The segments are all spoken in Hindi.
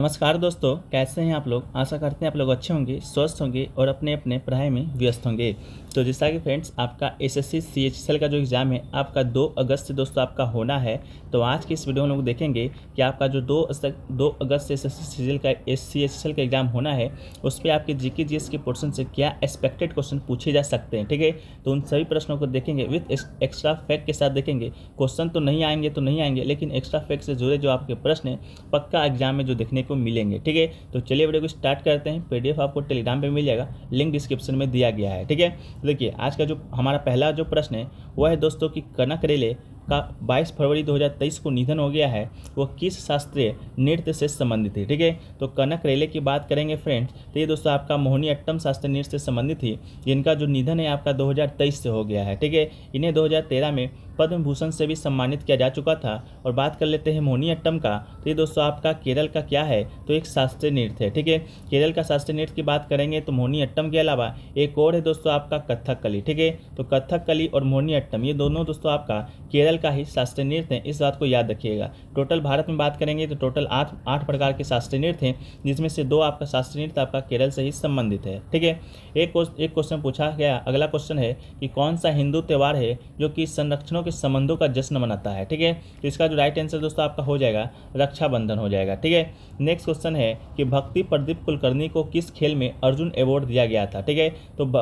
नमस्कार दोस्तों, कैसे हैं आप लोग। आशा करते हैं आप लोग अच्छे होंगे, स्वस्थ होंगे और अपने अपने पढ़ाई में व्यस्त होंगे। तो जैसा कि फ्रेंड्स, आपका एसएससी सीएचएसएल का जो एग्ज़ाम है आपका 2 अगस्त से दोस्तों आपका होना है। तो आज की इस वीडियो में हम लोग देखेंगे कि आपका जो 2 अगस्त से एसएससी सीजीएल का सीएचएसएल का एग्ज़ाम होना है, उस पर आपके जीके जीएस के पोर्शन से क्या एक्सपेक्टेड क्वेश्चन पूछे जा सकते हैं। ठीक है, तो उन सभी प्रश्नों को देखेंगे विथ एक्स्ट्रा फैक्ट के साथ देखेंगे। क्वेश्चन तो नहीं आएंगे, लेकिन एक्स्ट्रा फैक्ट से जुड़े जो आपके प्रश्न हैं पक्का एग्जाम में जो देखने को मिलेंगे। ठीक है, तो चलिए वीडियो को स्टार्ट करते हैं। पीडीएफ आपको टेलीग्राम पे मिल जाएगा, लिंक डिस्क्रिप्शन में दिया गया है। ठीक है, तो देखिए आज का जो हमारा पहला जो प्रश्न है वह है दोस्तों कि कनक रेले का 22 फरवरी 2023 को निधन हो गया है, वो किस शास्त्रीय नृत्य से संबंधित थी। ठीक है, तो कनक रेले की बात करेंगे फ्रेंड्स, तो ये दोस्तों आपका मोहिनी अट्टम शास्त्रीय नृत्य से संबंधित थी, जिनका जो निधन है आपका 2023 से हो गया है। ठीक है, इन्हें 2013 में पद्म भूषण से भी सम्मानित किया जा चुका था। और बात कर लेते हैं मोहिनी अट्टम का, तो ये दोस्तों आपका केरल का क्या है, तो एक शास्त्रीय नृत्य है। ठीक है, केरल का शास्त्रीय नृत्य की बात करेंगे तो मोहिनी अट्टम के अलावा एक और है दोस्तों आपका कथकली। ठीक है, तो कथकली और मोहिनी अट्टम ये दोनों दोस्तों आपका केरल का ही शास्त्रीय नृत्य है, इस बात को याद रखिएगा। टोटल भारत में बात करेंगे तो टोटल 8 प्रकार के शास्त्रीय नृत्य हैं, जिसमें से 2 आपका शास्त्रीय नृत्य आपका केरल से ही संबंधित है। ठीक है, एक क्वेश्चन पूछा गया। अगला क्वेश्चन है कि कौन सा हिंदू त्यौहार है जो कि संरक्षणों के संबंधों का जश्न मनाता है। ठीक है, तो इसका जो राइट आंसर दोस्तों आपका हो जाएगा रक्षाबंधन हो जाएगा। ठीक है, नेक्स्ट क्वेश्चन है कि भक्ति प्रदीप कुलकर्णी को किस खेल में अर्जुन अवार्ड दिया गया था। ठीक है, तो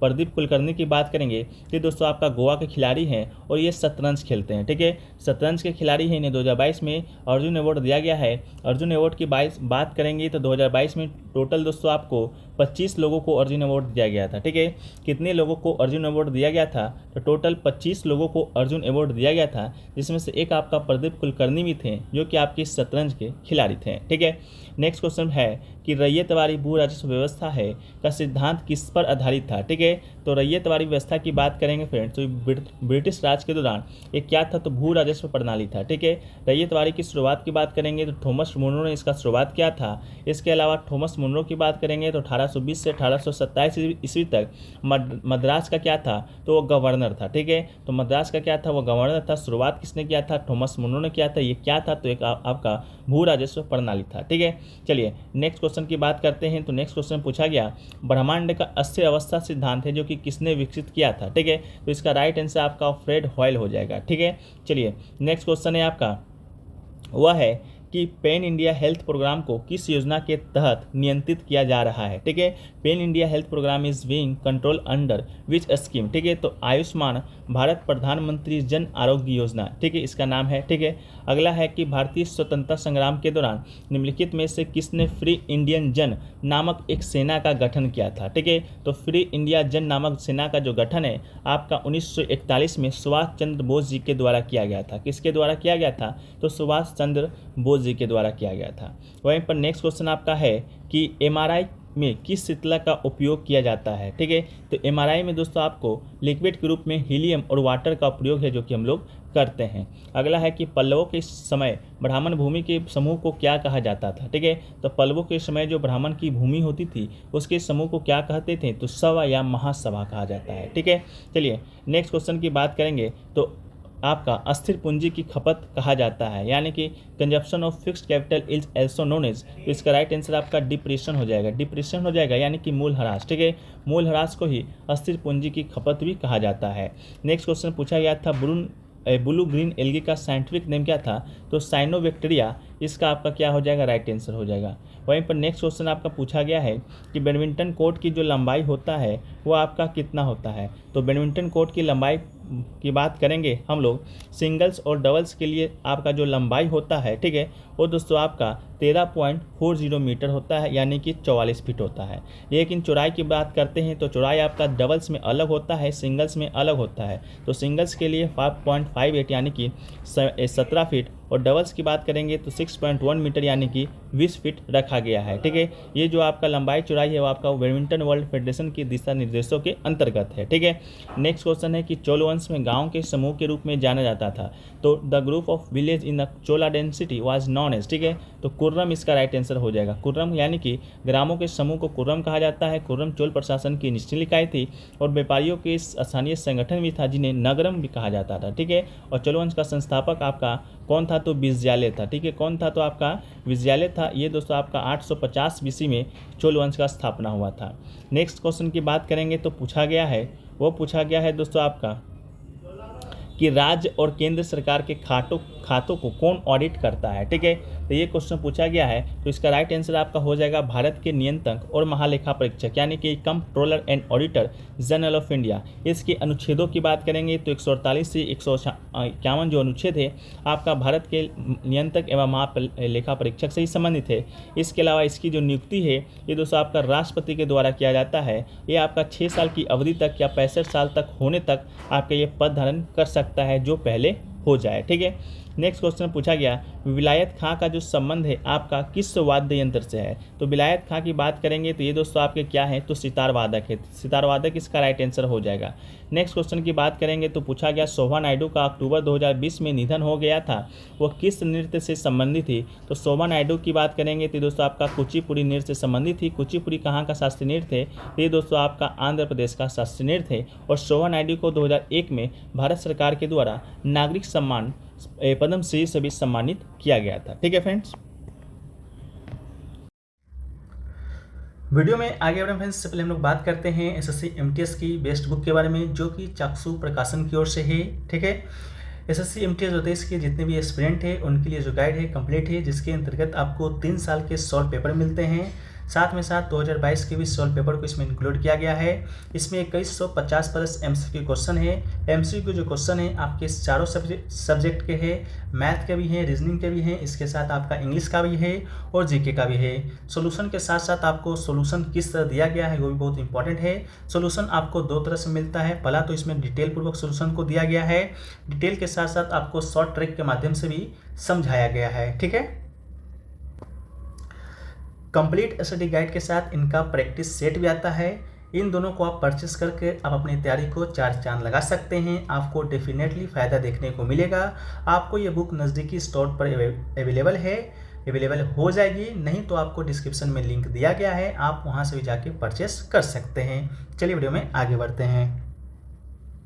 प्रदीप कुलकर्णी की बात करेंगे तो दोस्तों आपका गोवा के खिलाड़ी हैं और ये शतरंज खेलते हैं। ठीक है, शतरंज के खिलाड़ी हैं, इन्हें 2022 में अर्जुन अवार्ड दिया गया है। अर्जुन अवार्ड की बात करेंगे तो 2022 में टोटल दोस्तों आपको 25 लोगों को अर्जुन अवार्ड दिया गया था। ठीक है, कितने लोगों को अर्जुन अवार्ड दिया गया था, तो टोटल 25 लोगों को अर्जुन अवार्ड दिया गया था, जिसमें से एक आपका प्रदीप कुलकर्णी भी थे जो कि आपकी शतरंज के खिलाड़ी थे। ठीक है, नेक्स्ट क्वेश्चन है कि रैयतवारी भू राजस्व व्यवस्था है का सिद्धांत किस पर आधारित था। ठीक है, तो रैयतवारी व्यवस्था की बात करेंगे फ्रेंड्स, तो ब्रिटिश राज के दौरान ये क्या था, तो भू राजस्व प्रणाली था। ठीक है, रैयतवारी की शुरुआत की बात करेंगे तो थॉमस मुनरो ने इसका शुरुआत किया था। इसके अलावा थॉमस मुनरो की बात करेंगे तो 1820 से 1827 ईस्वी तक मद्रास का क्या था, तो वो गवर्नर था। ठीक है, तो मद्रास का क्या था, वो गवर्नर था। शुरुआत किसने किया था, थॉमस मुनरो ने किया था। ये क्या था, तो एक आपका भू राजस्व प्रणाली था। ठीक है, चलिए नेक्स्ट क्वेश्चन की बात करते हैं। तो नेक्स्ट क्वेश्चन पूछा गया ब्रह्मांड का अस्थिर अवस्था सिद्धांत है जो कि किसने विकसित किया था। ठीक है, तो इसका राइट आंसर आपका फ्रेड हॉयल हो जाएगा। ठीक है, चलिए नेक्स्ट क्वेश्चन है आपका, वह है कि पेन इंडिया हेल्थ प्रोग्राम को किस योजना के तहत नियंत्रित किया जा रहा है। ठीक है, pan India health program is being control under which scheme. ठीक है, तो आयुष्मान भारत प्रधानमंत्री जन आरोग्य योजना, ठीक है, इसका नाम है। ठीक है, अगला है कि भारतीय स्वतंत्रता संग्राम के दौरान निम्नलिखित में से किसने फ्री इंडियन जन नामक एक सेना का गठन किया था। ठीक है, तो फ्री इंडिया जन नामक सेना का जो गठन है आपका 1941 में सुभाष चंद्र बोस जी के द्वारा किया गया था। किसके द्वारा किया गया था, तो सुभाष चंद्र बोस जी के द्वारा किया गया था। वहीं पर नेक्स्ट क्वेश्चन आपका है कि एमआरआई में किस शीतलक का उपयोग किया जाता है। ठीक है, तो एमआरआई में दोस्तों आपको लिक्विड के रूप में हीलियम और वाटर का प्रयोग है जो कि हम लोग करते हैं। अगला है कि पल्लवों के समय ब्राह्मण भूमि के समूह को क्या कहा जाता था। ठीक है, तो पल्लवों के समय जो ब्राह्मण की भूमि होती थी उसके समूह को क्या कहते थे, तो सभा या महासभा कहा जाता है। ठीक है, चलिए नेक्स्ट क्वेश्चन की बात करेंगे तो आपका अस्थिर पूंजी की खपत कहा जाता है, यानी कि consumption of fixed capital is also known as. तो इसका राइट आंसर आपका डिप्रेशन हो जाएगा, यानी कि मूल ह्रास। ठीक है, मूल ह्रास को ही अस्थिर पूंजी की खपत भी कहा जाता है। नेक्स्ट क्वेश्चन पूछा गया था ब्लू ग्रीन एल्गी का साइंटिफिक नेम क्या था, तो साइनोबैक्टीरिया, इसका आपका क्या हो जाएगा, राइट आंसर हो जाएगा। वहीं पर नेक्स्ट क्वेश्चन आपका पूछा गया है कि बैडमिंटन कोर्ट की जो लंबाई होता है वो आपका कितना होता है। तो बैडमिंटन कोर्ट की लंबाई की बात करेंगे हम लोग, सिंगल्स और डबल्स के लिए आपका जो लंबाई होता है, ठीक है, वो दोस्तों आपका 13.40 मीटर होता है, यानी कि 44 फीट होता है। लेकिन चौड़ाई की बात करते हैं तो चौड़ाई आपका डबल्स में अलग होता है, सिंगल्स में अलग होता है। तो सिंगल्स के लिए 5.58 यानी कि 17 फीट, और डबल्स की बात करेंगे तो 6.1 मीटर यानी कि 20 फीट रखा गया है। ठीक है, ये जो आपका लंबाई चौड़ाई है वो आपका बैडमिंटन वर्ल्ड फेडरेशन के दिशा निर्देशों के अंतर्गत है। ठीक है, नेक्स्ट क्वेश्चन है कि चोल वंश में गांव के समूह के रूप में जाना जाता था, तो the group of village in the Chola dynasty was known as. ठीक है, तो कुर्रम इसका राइट आंसर हो जाएगा। कुर्रम यानी कि ग्रामों के समूह को कुर्रम कहा जाता है। कुर्रम चोल प्रशासन की निश्चित इकाई थी और व्यापारियों के स्थानीय संगठन भी था जिन्हें नगरम भी कहा जाता था, ठीक है। और चोल वंश का संस्थापक आपका कौन था, तो विजयालय था, ठीक है। कौन था, तो आपका विजयालय था। ये दोस्तों आपका 850 BC में चोल वंश का स्थापना हुआ था। नेक्स्ट क्वेश्चन की बात करेंगे तो पूछा गया है दोस्तों आपका कि राज्य और केंद्र सरकार के खातों को कौन ऑडिट करता है, ठीक है। तो ये क्वेश्चन पूछा गया है, तो इसका राइट आंसर आपका हो जाएगा भारत के नियंत्रक और महालेखा परीक्षक यानी कि controller and auditor general of India. इसके अनुच्छेदों की बात करेंगे तो 148 से 151 जो अनुच्छेद है आपका भारत के नियंत्रक एवं महालेखा परीक्षक से ही संबंधित है। इसके अलावा इसकी जो नियुक्ति है ये दोस्तों आपका राष्ट्रपति के द्वारा किया जाता है। ये आपका 6 साल की अवधि तक या 65 साल तक होने तक आपका ये पद धारण कर सकता है, जो पहले हो जाए, ठीक है। नेक्स्ट क्वेश्चन पूछा गया विलायत खां का जो संबंध है आपका किस वाद्य यंत्र से है। तो विलायत खां की बात करेंगे तो ये दोस्तों आपके क्या है, तो सितार वादक है। सितार वादक इसका राइट आंसर हो जाएगा। नेक्स्ट क्वेश्चन की बात करेंगे तो पूछा गया शोभा नायडू का अक्टूबर 2020 में निधन हो गया था, वो किस नृत्य से संबंधित थी। तो शोभा नायडू की बात करेंगे तो दोस्तों आपका कुचिपुड़ी नृत्य से संबंधित थी। कुचिपुड़ी कहाँ का शास्त्रीय नृत्य है, ये दोस्तों आपका आंध्र प्रदेश का शास्त्रीय नृत्य है। और शोभा नायडू को 2001 में भारत सरकार के द्वारा नागरिक सम्मान पद्मश्री से भी सम्मानित किया गया था, ठीक है फ्रेंड्स। वीडियो में आगे बढ़े फ्रेंड्स, से पहले हम लोग बात करते हैं एसएससी एमटीएस की बेस्ट बुक के बारे में, जो कि चाक्षु प्रकाशन की ओर से है, ठीक है। एसएससी एमटीएस होते इसके जितने भी एस्पिरेंट है उनके लिए जो गाइड है कंप्लीट है, जिसके अंतर्गत आपको 3 साल के सॉल्व पेपर मिलते हैं। साथ में साथ 2022 के भी सॉल्व पेपर को इसमें इंक्लूड किया गया है। इसमें 2150 प्लस एमसीक्यू क्वेश्चन है। एमसीक्यू जो क्वेश्चन है आपके चारों सब्जेक्ट के हैं, मैथ के भी हैं, रीजनिंग के भी हैं, इसके साथ आपका इंग्लिश का भी है और जीके का भी है। सोल्यूशन के साथ साथ आपको सोल्यूशन किस तरह दिया गया है वो भी बहुत इंपॉर्टेंट है। सोल्यूशन आपको 2 तरह से मिलता है। पहला तो इसमें डिटेल पूर्वक सोल्यूशन को दिया गया है, डिटेल के साथ साथ आपको शॉर्ट ट्रिक के माध्यम से भी समझाया गया है, ठीक है। कंप्लीट स्टडी गाइड के साथ इनका प्रैक्टिस सेट भी आता है। इन दोनों को आप परचेस करके आप अपनी तैयारी को 4 चांद लगा सकते हैं। आपको डेफिनेटली फ़ायदा देखने को मिलेगा। आपको ये बुक नज़दीकी स्टोर पर अवेलेबल हो जाएगी, नहीं तो आपको डिस्क्रिप्शन में लिंक दिया गया है, आप वहाँ से भी जाके परचेस कर सकते हैं। चलिए वीडियो में आगे बढ़ते हैं।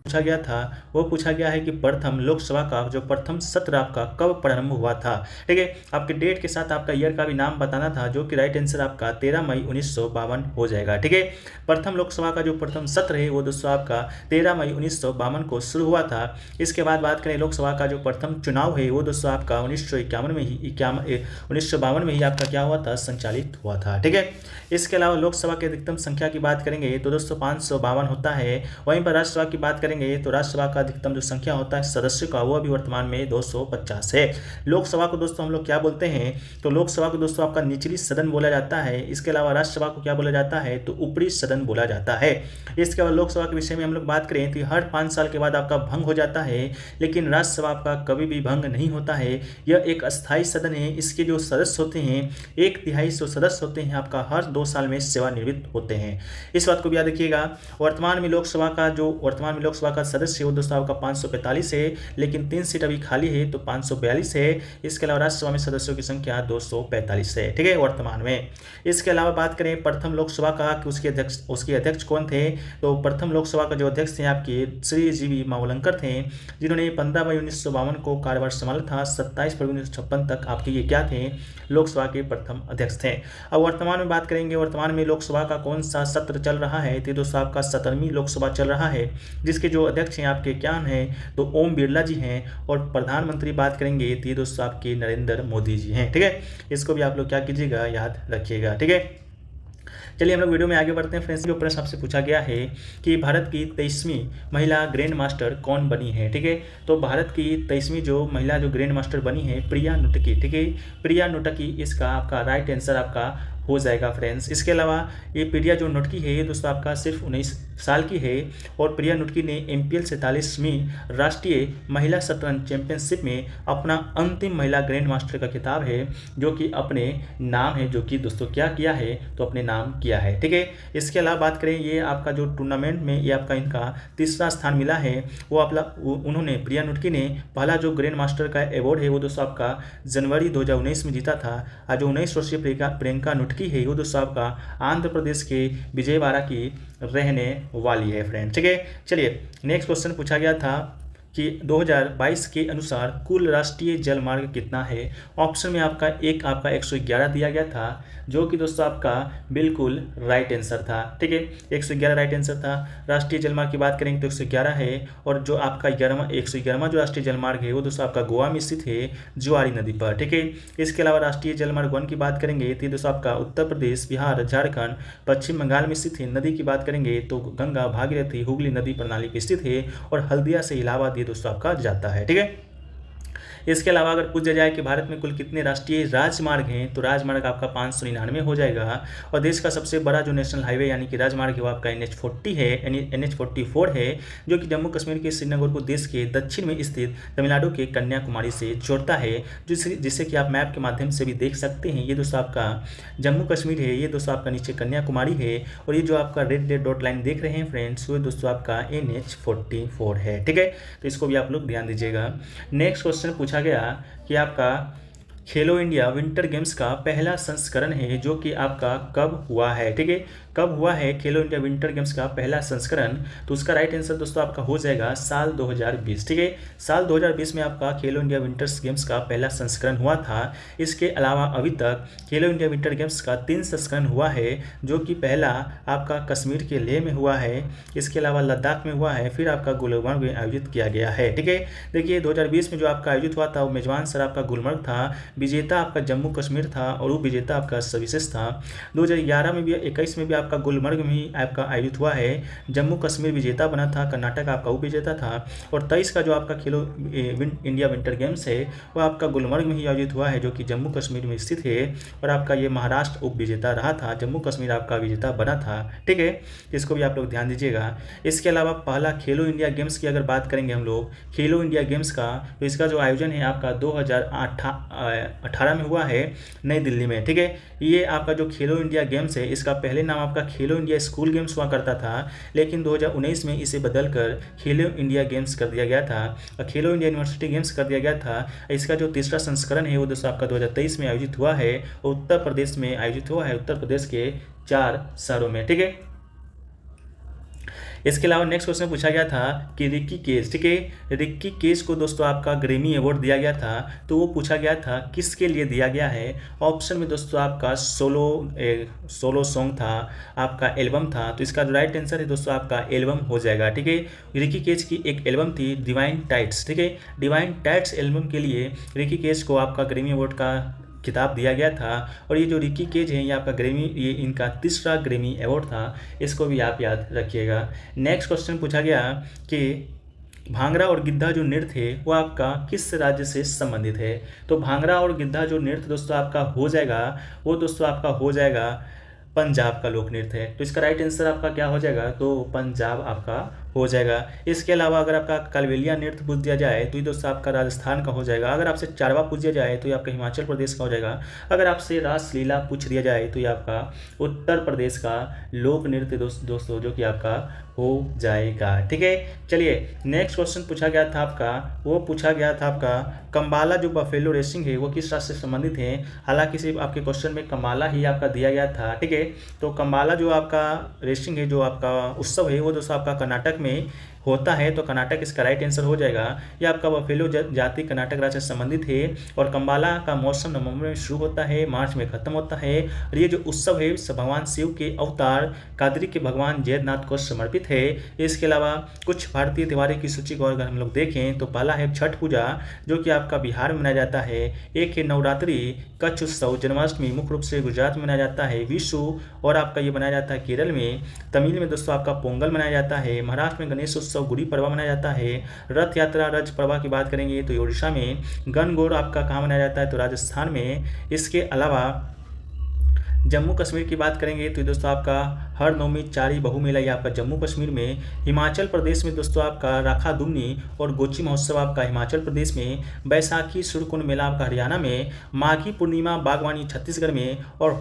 पूछा गया था वो पूछा गया है कि प्रथम लोकसभा का जो प्रथम सत्र आपका कब प्रारंभ हुआ था, ठीक है। आपके डेट के साथ आपका ईयर का भी नाम बताना था, जो कि राइट आंसर आपका 13 मई 1952 हो जाएगा, ठीक है। प्रथम लोकसभा का जो प्रथम सत्र है वो दोस्तों आपका 13 मई 1952 को शुरू हुआ था। इसके बाद बात करें लोकसभा का जो प्रथम चुनाव है वो दोस्तों आपका 1951 में ही 1952 में ही आपका क्या हुआ था, संचालित हुआ था, ठीक है। इसके अलावा लोकसभा की अधिकतम संख्या की बात करेंगे तो दोस्तों 552 होता है। वहीं पर राज्यसभा की बात करेंगे तो राज्यसभा का अधिकतम जो संख्या होता है सदस्य का वो अभी वर्तमान में 250 है। लोकसभा को दोस्तों हम लोग क्या बोलते हैं, तो लोकसभा को दोस्तों आपका निचली सदन बोला जाता है। इसके अलावा राज्यसभा को क्या बोला जाता है, तो ऊपरी सदन बोला जाता है। इसके अलावा लोकसभा के विषय में हम लोग बात करें तो हर 5 साल के बाद आपका भंग हो जाता है, लेकिन राज्यसभा आपका कभी भी भंग नहीं होता है। यह एक अस्थायी सदन है। इसके जो सदस्य होते हैं 1/3 जो सदस्य होते हैं आपका हर 2 साल में सेवानिवृत्त होते हैं। इस बात को भी याद रखिएगा। वर्तमान में लोकसभा का सदस्य वो दोस्तों आपका 545 है, लेकिन 3 सीट अभी खाली है तो 542 है। इसके अलावा राज्यसभा में सदस्यों की संख्या 245 है, ठीक है, वर्तमान में। इसके अलावा बात करें प्रथम लोकसभा का कि उसके अध्यक्ष कौन थे, तो प्रथम लोकसभा का जो अध्यक्ष थे आपके श्री जी.वी. मावलंकर थे, जिन्होंने 15 मई 1952 को कार्यभार संभाला था। 27 फरवरी 1956 तक आपके ये क्या थे, लोकसभा के प्रथम अध्यक्ष थे। अब वर्तमान में बात करेंगे, वर्तमान में लोकसभा का कौन सा सत्र चल रहा है, तो दोस्तों आपका 17वीं लोकसभा चल रहा है, जिसके जो अध्यक्ष हैं आपके क्या हैं, तो ओम बिरला जी हैं। और प्रधानमंत्री बात करेंगे तो ये दोस्तों आपके नरेंद्र मोदी जी हैं, ठीक है। इसको भी आप लोग क्या कीजिएगा, याद रखिएगा, ठीक है। चलिए हम लोग वीडियो में आगे बढ़ते हैं फ्रेंड्स। जो प्रश्न आपसे पूछा गया है कि भारत की 23वीं महिला ग्रैंड मास्टर कौन बनी है, ठीक है। तो भारत की 23वीं जो महिला जो ग्रैंड मास्टर बनी है प्रिया नुटकी, ठीक है। प्रिया नुटकी इसका आपका राइट आंसर आपका हो जाएगा फ्रेंड्स। इसके अलावा ये प्रिया जो नुटकी है ये दोस्तों आपका सिर्फ 19 साल की है और प्रिया नुटकी ने MPL 47वीं राष्ट्रीय महिला शतरंज चैंपियनशिप में अपना अंतिम महिला ग्रैंड मास्टर का खिताब है जो कि अपने नाम है, जो कि दोस्तों क्या किया है तो अपने नाम किया है, ठीक है। इसके अलावा बात करें ये आपका जो टूर्नामेंट में ये आपका इनका तीसरा स्थान मिला है, वो उन्होंने प्रिया नुटकी ने पहला जो ग्रैंड मास्टर का अवार्ड है वो दोस्तों आपका जनवरी 2019 में जीता था। आज जो 19 वर्षीय प्रियंका नुटकी है वो दोस्तों आपका आंध्र प्रदेश के विजयवाड़ा की रहने वाली है फ्रेंड, ठीक है। चलिए नेक्स्ट क्वेश्चन पूछा गया था कि 2022 के अनुसार कुल राष्ट्रीय जलमार्ग कितना है। ऑप्शन में आपका 111 दिया गया था, जो कि दोस्तों आपका बिल्कुल राइट आंसर था, ठीक है। 111 राइट आंसर था। राष्ट्रीय जलमार्ग की बात करेंगे तो 111 है, और जो आपका 111वां जो राष्ट्रीय जलमार्ग है वो दोस्तों आपका गोवा में स्थित है जुआरी नदी पर, ठीक है। इसके अलावा राष्ट्रीय जलमार्ग 1 की बात करेंगे तो दोस्तों आपका उत्तर प्रदेश, बिहार, झारखंड, पश्चिम बंगाल में स्थित है। नदी की बात करेंगे तो गंगा, भागीरथी, हुगली नदी प्रणाली पर स्थित है और हल्दिया से इलाहाबाद दोस्तों आपका जाता है, ठीक है। इसके अलावा अगर पूछा जाए कि भारत में कुल कितने राष्ट्रीय राजमार्ग हैं तो राजमार्ग आपका 599 हो जाएगा, और देश का सबसे बड़ा जो नेशनल हाईवे यानी कि राजमार्ग है वो आपका NH40 है, NH44 है, जो कि जम्मू कश्मीर के श्रीनगर को देश के दक्षिण में स्थित तमिलनाडु के कन्याकुमारी से जोड़ता है, जिससे कि आप मैप के माध्यम से भी देख सकते हैं। ये दोस्तों आपका जम्मू कश्मीर है, ये दोस्तों आपका नीचे कन्याकुमारी है, और ये जो आपका रेड डॉट लाइन देख रहे हैं फ्रेंड्स वो दोस्तों आपका NH44 है, ठीक है। तो इसको भी आप लोग ध्यान दीजिएगा। नेक्स्ट क्वेश्चन पूछा गया कि आपका खेलो इंडिया विंटर गेम्स का पहला संस्करण है जो कि आपका कब हुआ है, ठीक है। कब हुआ है खेलो इंडिया विंटर गेम्स का पहला संस्करण, तो उसका राइट आंसर दोस्तों आपका हो जाएगा साल 2020, ठीक है। साल 2020 में आपका खेलो इंडिया विंटर्स गेम्स का पहला संस्करण हुआ था। इसके अलावा अभी तक खेलो इंडिया विंटर गेम्स का 3 संस्करण हुआ है, जो कि पहला आपका कश्मीर के लेह में हुआ है, इसके अलावा लद्दाख में हुआ है, फिर आपका गुलमर्ग में आयोजित किया गया है, ठीक है। देखिए 2020 में जो आपका आयोजित हुआ था वो मेजबान सर आपका गुलमर्ग था, विजेता आपका जम्मू कश्मीर था और वो विजेता आपका सर्विसेज था। 2011 में भी 21 में भी आपका गुलमर्ग में ही आपका आयोजित हुआ है, जम्मू कश्मीर विजेता बना था, कर्नाटक आपका उप विजेता था, और 23 का जो आपका खेलो इंडिया विंटर गेम्स है वो आपका गुलमर्ग में ही आयोजित हुआ है, जो कि जम्मू कश्मीर में स्थित है, और आपका ये महाराष्ट्र उप विजेता रहा था, जम्मू कश्मीर आपका विजेता बना था, ठीक है। इसको भी आप लोग ध्यान दीजिएगा। इसके अलावा पहला खेलो इंडिया गेम्स की अगर बात करेंगे हम लोग खेलो इंडिया गेम्स का, तो इसका जो आयोजन है आपका 2018 में हुआ है नई दिल्ली में, ठीक है। ये आपका जो खेलो इंडिया गेम्स है इसका पहले नाम आपका खेलो इंडिया स्कूल गेम्स हुआ करता था, लेकिन 2019 में इसे बदलकर खेलो इंडिया गेम्स कर दिया गया था और खेलो इंडिया यूनिवर्सिटी गेम्स कर दिया गया था। इसका जो तीसरा संस्करण है वो दोस्तों आपका 2023 में आयोजित हुआ है और उत्तर प्रदेश में आयोजित हुआ है, उत्तर प्रदेश के 4 शहरों में, ठीक है। इसके अलावा नेक्स्ट क्वेश्चन पूछा गया था कि रिक्की केज, ठीक है, रिक्की केज को दोस्तों आपका ग्रैमी अवार्ड दिया गया था, तो वो पूछा गया था किसके लिए दिया गया है। ऑप्शन में दोस्तों आपका सोलो सॉन्ग था, आपका एल्बम था, तो इसका राइट आंसर है दोस्तों आपका एल्बम हो जाएगा, ठीक है। रिक्की केज की एक एल्बम थी डिवाइन टाइट्स, ठीक है। डिवाइन टाइट्स एल्बम के लिए रिक्की केज को आपका ग्रैमी अवार्ड का खिताब दिया गया था, और ये जो रिक्की केज है ये आपका ये इनका तीसरा ग्रैमी अवार्ड था, इसको भी आप याद रखिएगा। नेक्स्ट क्वेश्चन पूछा गया कि भांगड़ा और गिद्धा जो नृत्य है वो आपका किस राज्य से संबंधित है। तो भांगड़ा और गिद्धा जो नृत्य दोस्तों आपका हो जाएगा वो दोस्तों आपका हो जाएगा पंजाब का लोक नृत्य है, तो इसका राइट आंसर आपका क्या हो जाएगा, तो पंजाब आपका हो जाएगा। इसके अलावा अगर आपका कालबेलिया नृत्य पूछ दिया जाए तो ये दोस्तों आपका राजस्थान का हो जाएगा। अगर आपसे चारवा पूछ दिया जाए तो ये आपका हिमाचल प्रदेश का हो जाएगा। अगर आपसे रासलीला पूछ दिया जाए तो ये आपका उत्तर प्रदेश का लोक नृत्य दोस्तों जो कि आपका हो जाएगा, ठीक है। चलिए नेक्स्ट क्वेश्चन पूछा गया था आपका कंबाला जो बफेलो रेसिंग है वो किस राज्य से संबंधित है। हालांकि सिर्फ आपके क्वेश्चन में कंबाला ही आपका दिया गया था, ठीक है। तो कंबाला जो आपका रेसिंग है, जो आपका उत्सव है वो दोस्तों आपका कर्नाटक में होता है, तो कर्नाटक इसका राइट आंसर हो जाएगा। यह आपका बफेलो जाति कर्नाटक राज्य से संबंधित है, और कंबाला का मौसम नवंबर में शुरू होता है, मार्च में खत्म होता है, और ये जो उत्सव है भगवान शिव के अवतार कादरी के भगवान जगन्नाथ को समर्पित है। इसके अलावा कुछ भारतीय त्योहारों की सूची को अगर हम लोग देखें तो पहला है छठ पूजा जो कि आपका बिहार में मनाया जाता है, एक है नवरात्रि, कच्छ उत्सव, जन्माष्टमी मुख्य रूप से गुजरात में मनाया जाता है, विशु और आपका ये मनाया जाता है केरल में, तमिल में दोस्तों आपका पोंगल मनाया जाता है, महाराष्ट्र में गणेश उत्सव गुड़ी पड़वा मनाया जाता है, रथ यात्रा रज पड़वा की बात करेंगे तो ओडिशा में, गणगौर आपका कहाँ मनाया जाता है तो राजस्थान में। इसके अलावा जम्मू कश्मीर की बात करेंगे तो दोस्तों आपका हर नौमी चारी बहु मेला ये आपका जम्मू कश्मीर में। हिमाचल प्रदेश में दोस्तों आपका राखा दुमनी और गोची महोत्सव आपका हिमाचल प्रदेश में। बैसाखी सूर्यकुंड मेला आपका हरियाणा में। माघी पूर्णिमा बागवानी छत्तीसगढ़ में। और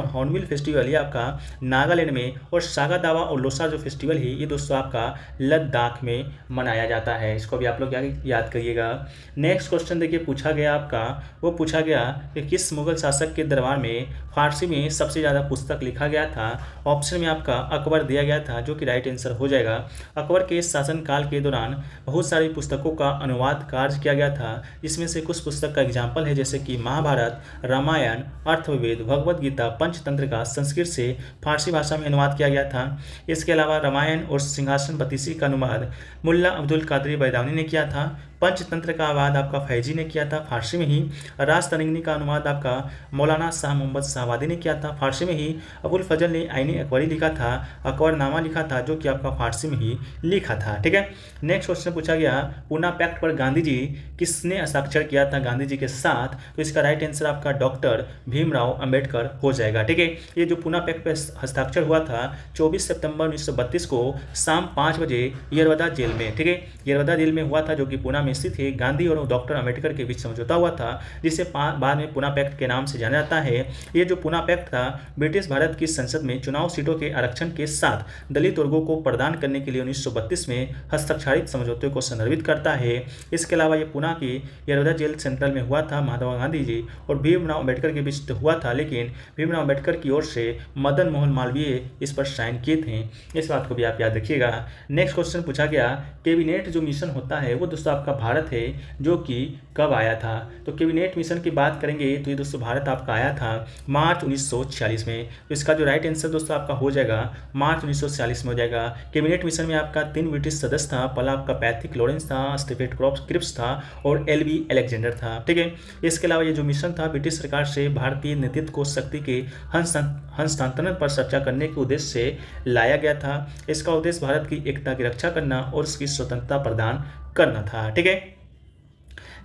हॉर्नबिल फेस्टिवल ये आपका नागालैंड में। और सागा दावा और लोसा जो फेस्टिवल है ये दोस्तों आपका लद्दाख में मनाया जाता है। इसको भी आप लोग याद करिएगा। नेक्स्ट क्वेश्चन देखिए पूछा गया आपका, वो पूछा गया कि किस मुगल शासक के दरबार में फारसी में सबसे ज़्यादा पुस्तक लिखा गया था। ऑप्शन में आपका अकबर दिया गया था, जो कि राइट आंसर हो जाएगा। अकबर के शासनकाल के दौरान बहुत सारी पुस्तकों का अनुवाद कार्य किया गया था। इसमें से कुछ पुस्तक का एग्जाम्पल है, जैसे कि महाभारत, रामायण, अर्थवेद, भगवद गीता, पंचतंत्र का संस्कृत से फारसी भाषा में अनुवाद किया गया था। इसके अलावा रामायण और सिंहासन बतीसी का अनुवाद मुल्ला अब्दुल कादरी बैदानी ने किया था। पंचतंत्र का अनुवाद आपका फैजी ने किया था फारसी में ही। राजतरंगिणी का अनुवाद आपका मौलाना शाह मोहम्मद शाहवादी ने किया था फारसी में ही। अबुल फजल ने आईनी अकबरी लिखा था, अकबरनामा लिखा था, जो कि आपका फारसी में ही लिखा था। ठीक है, नेक्स्ट क्वेश्चन पूछा गया पूना पैक्ट पर गांधी जी किसने हस्ताक्षर किया था गांधी जी के साथ। तो इसका राइट आंसर आपका डॉक्टर भीमराव अंबेडकर हो जाएगा। ठीक है, ये जो पूना पैक्ट पर हस्ताक्षर हुआ था 24 सितंबर 1932 को शाम 5 बजे यरवदा जेल में। ठीक है, यरवदा जेल में हुआ था, जो कि पूना में स्थित है। गांधी और डॉक्टर अंबेडकर के बीच समझौता हुआ था, जिसे बाद में पूना पैक्ट के नाम से जाना जाता है। ये जो पूना पैक्ट था ब्रिटिश भारत की संसद में चुनाव सीटों के आरक्षण के साथ दलित वर्गों को प्रदान करने के लिए 1932 में हस्ताक्षरित समझौते को संदर्भित करता है। इसके अलावा ये पूना की यरवदा जेल सेंट्रल में हुआ था। महात्मा गांधी जी और भीमराव अंबेडकर के बीच हुआ था, लेकिन भीमराव अंबेडकर की ओर से मदन मोहन मालवीय इस पर साइन किए थे। इस बात को भी आप याद रखिएगा। नेक्स्ट क्वेश्चन पूछा गया कैबिनेट जो मिशन होता है वो दोस्तों आपका भारत है, जो कि कब आया था। तो कैबिनेट मिशन की बात करेंगे तो ये दोस्तों भारत आपका आया था मार्च 1946 में। तो इसका जो राइट आंसर दोस्तों आपका हो जाएगा मार्च 1946 में हो जाएगा। कैबिनेट मिशन में आपका 3 ब्रिटिश सदस्य था। पहला आपका पैथिक लॉरेंस था, स्टीफेन क्रिप्स था और एलबी अलेक्जेंडर था। ठीक है, इसके अलावा ये जो मिशन था ब्रिटिश सरकार से भारतीय नेतृत्व को शक्ति के हस्तांतरण पर चर्चा करने के उद्देश्य से लाया गया था। इसका उद्देश्य भारत की एकता की रक्षा करना और उसकी स्वतंत्रता प्रदान करना था। ठीक है,